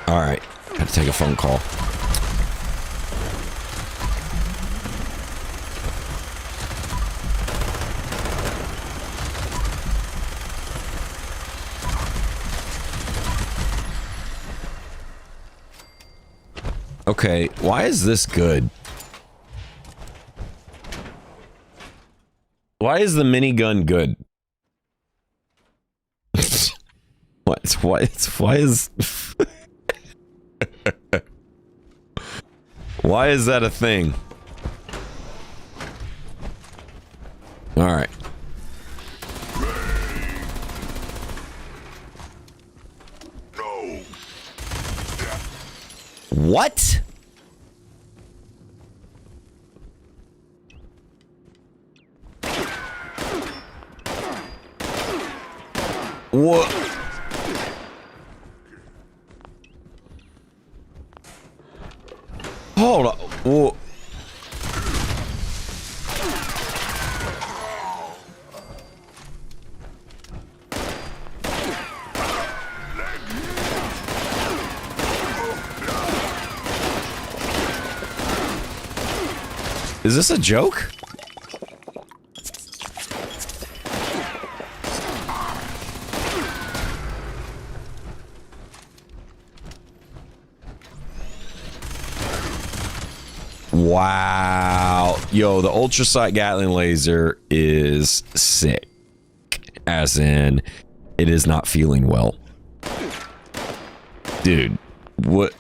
All right, had to take a phone call. Okay, why is this good? Why is the minigun good? Why is why is that a thing? All right. What? What? Hold on. Whoa. Is this a joke? Wow. Yo, the Ultra Sight Gatling laser is sick. As in, it is not feeling well. Dude, what?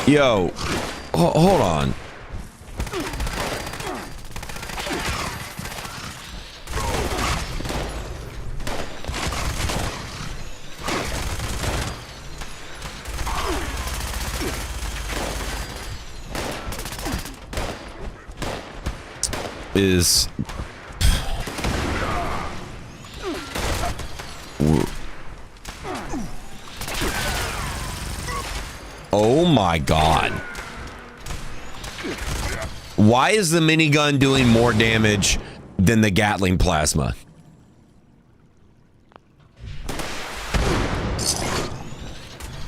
Yo, hold on. Is oh my god. Why is the minigun doing more damage than the Gatling plasma?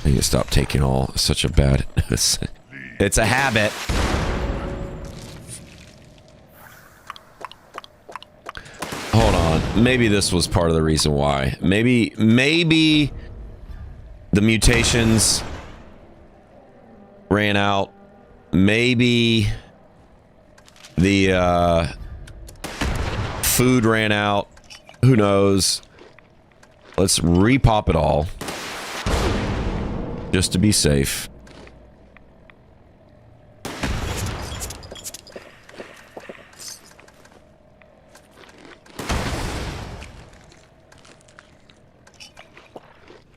I need to stop taking all such a bad it's a habit. Hold on. Maybe this was part of the reason why. Maybe the mutations ran out. Maybe the food ran out. Who knows? Let's repop it all. Just to be safe.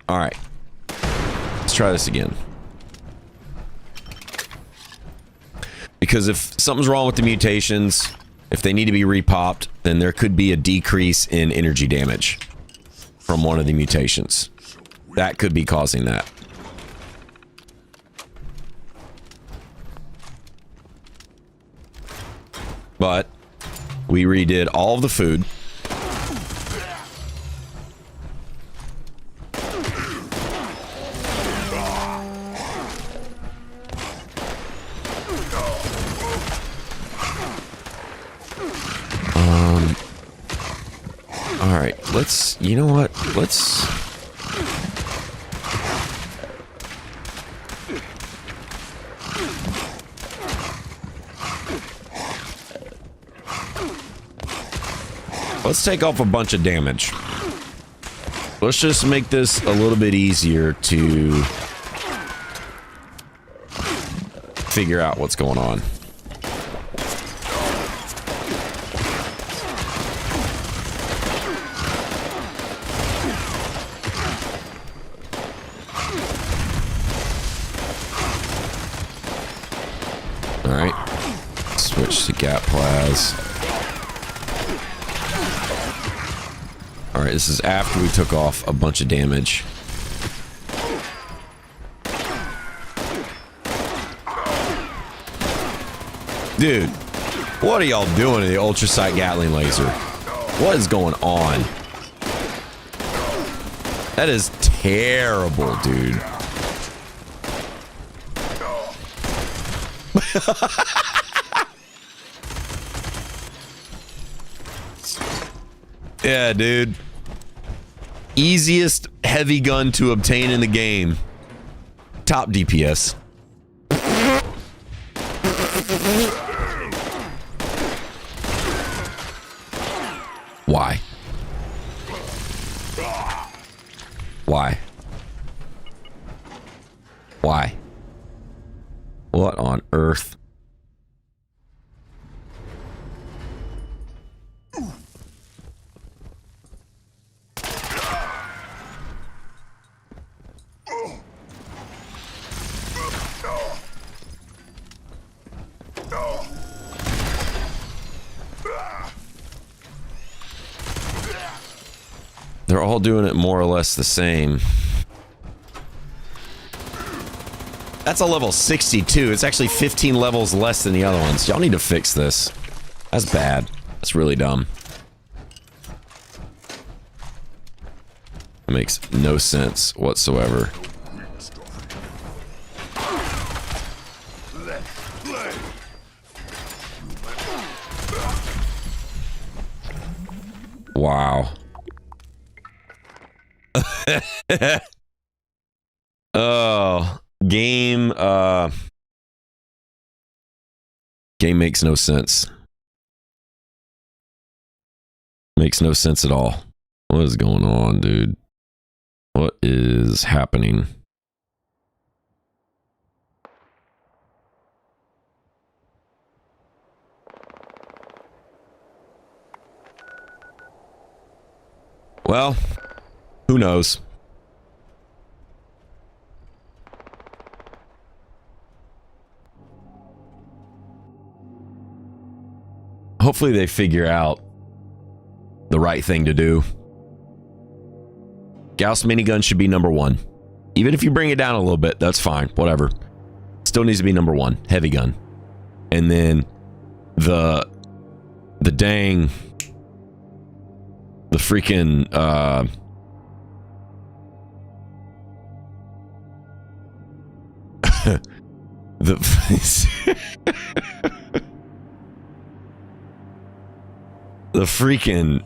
All right, let's try this again. Because if something's wrong with the mutations, if they need to be repopped, then there could be a decrease in energy damage from one of the mutations. That could be causing that. But we redid all of the food. All right, let's, you know what? Let's take off a bunch of damage. Let's just make this a little bit easier to figure out what's going on. All right, switch to gap plas. All right, this is after we took off a bunch of damage. Dude, What are y'all doing to the ultrasight Gatling laser? What is going on? That is terrible, dude. Yeah, dude. Easiest heavy gun to obtain in the game. Top DPS. Why? Why? Why? What on earth? They're all doing it more or less the same. That's a level 62. It's actually 15 levels less than the other ones. Y'all need to fix this. That's bad. That's really dumb. It makes no sense whatsoever. Wow. Oh, game makes no sense. Makes no sense at all. What is going on, dude? What is happening? Well, who knows? Hopefully they figure out the right thing to do. Gauss Minigun should be number 1. Even if you bring it down a little bit, that's fine. Whatever. Still needs to be number 1. Heavy gun. And then the freaking the freaking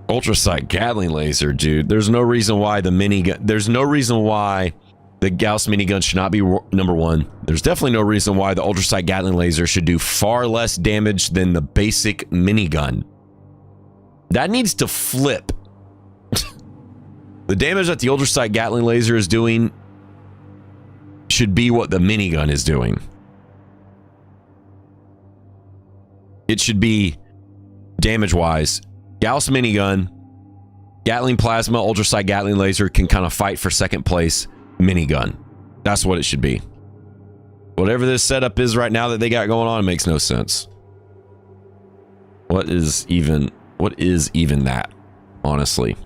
ultrasight Gatling laser, dude. There's no reason why the minigun. There's no reason why the Gauss minigun should not be number 1. There's definitely no reason why the ultrasight Gatling laser should do far less damage than the basic minigun. That needs to flip. The damage that the ultrasight Gatling laser is doing should be what the minigun is doing. It should be damage-wise. Gauss minigun, Gatling plasma, ultrasight Gatling laser can kind of fight for second place. Minigun. That's what it should be. Whatever this setup is right now that they got going on, it makes no sense. What is even that? Honestly.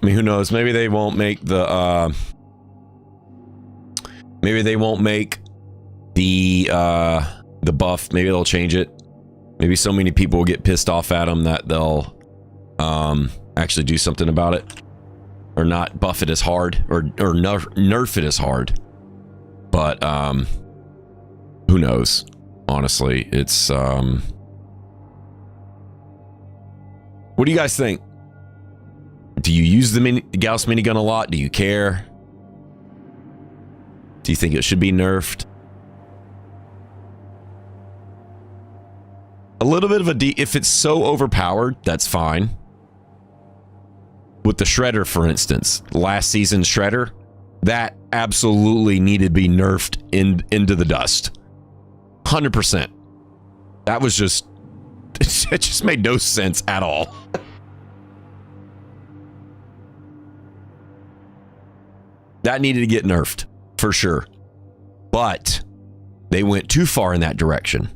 I mean, who knows? Maybe they won't make the maybe they won't make the buff. Maybe they'll change it. Maybe so many people will get pissed off at them that they'll actually do something about it, or not buff it as hard, or nerf it as hard. But who knows? Honestly, it's what do you guys think? Do you use the Gauss minigun a lot? Do you care? Do you think it should be nerfed? A little bit of if it's so overpowered, that's fine. With the Shredder, for instance, last season's Shredder, that absolutely needed to be nerfed into the dust. 100%. That was just, it just made no sense at all. That needed to get nerfed, for sure. But they went too far in that direction.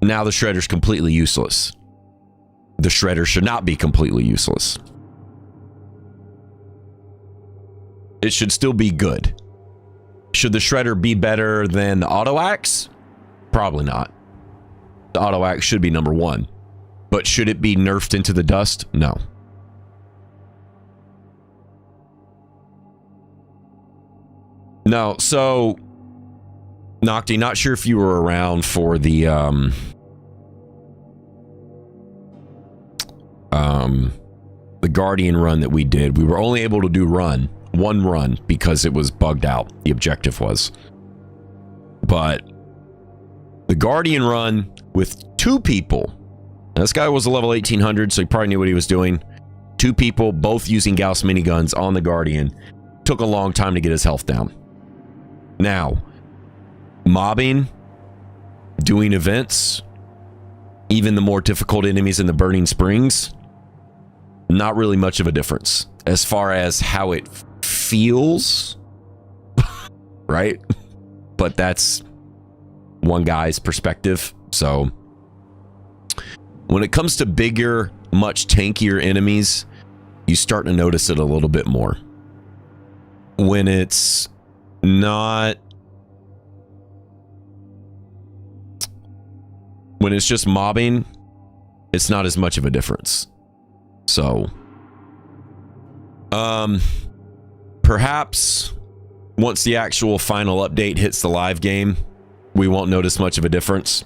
Now the Shredder's completely useless. The Shredder should not be completely useless. it should still be good. Should the shredder be better than the auto axe? Probably not. The auto axe should be number 1. But should it be nerfed into the dust? No. No, so Nocti, not sure if you were around for the Guardian run that we did. We were only able to do one run because it was bugged out. The objective was. But the Guardian run with 2 people. Now, this guy was a level 1800, so he probably knew what he was doing. 2 people, both using Gauss miniguns on the Guardian. Took a long time to get his health down. Now, mobbing, doing events, even the more difficult enemies in the Burning Springs, not really much of a difference as far as how it feels, right? But that's one guy's perspective. So when it comes to bigger, much tankier enemies, you start to notice it a little bit more. When it's not, when it's just mobbing, it's not as much of a difference. So perhaps once the actual final update hits the live game, we won't notice much of a difference.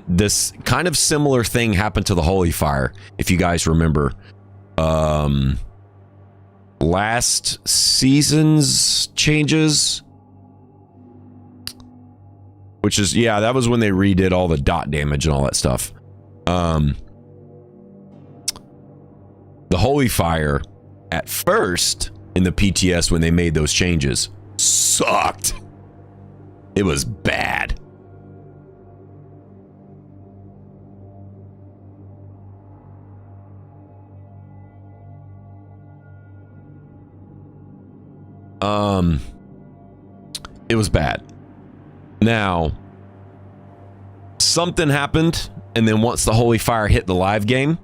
This kind of similar thing happened to the Holy Fire, if you guys remember. Last season's changes, which is, yeah, that was when they redid all the dot damage and all that stuff. The Holy Fire, at first, in the PTS when they made those changes, sucked. It was bad. It was bad. Now, something happened, and then once the Holy Fire hit the live game,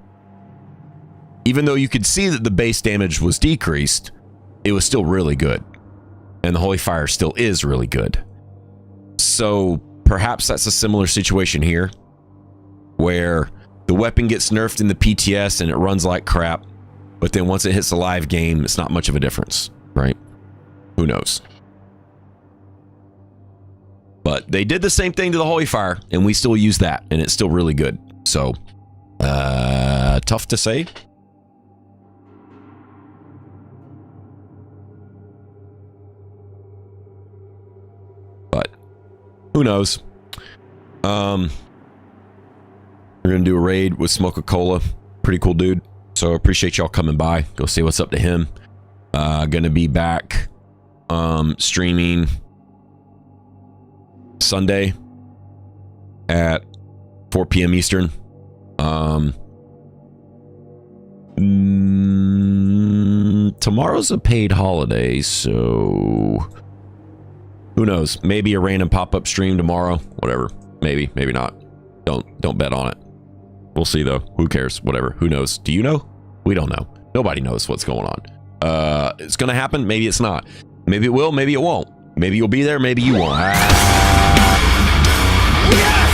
even though you could see that the base damage was decreased, it was still really good. And the Holy Fire still is really good. So perhaps that's a similar situation here, where the weapon gets nerfed in the PTS and it runs like crap, but then once it hits the live game, it's not much of a difference, right? Who knows? But they did the same thing to the Holy Fire, and we still use that, and it's still really good. So, tough to say. But who knows? We're gonna do a raid with Smoke-A-Cola. Pretty cool dude. So appreciate y'all coming by. Go see what's up to him. Gonna be back streaming Sunday at 4 p.m. Eastern. Tomorrow's a paid holiday, so who knows? Maybe a random pop-up stream tomorrow. Whatever. Maybe, maybe not. Don't bet on it. We'll see though. Who cares? Whatever. Who knows? Do you know? We don't know. Nobody knows what's going on. It's gonna happen. Maybe it's not. Maybe it will. Maybe it won't. Maybe you'll be there. Maybe you won't. Yeah!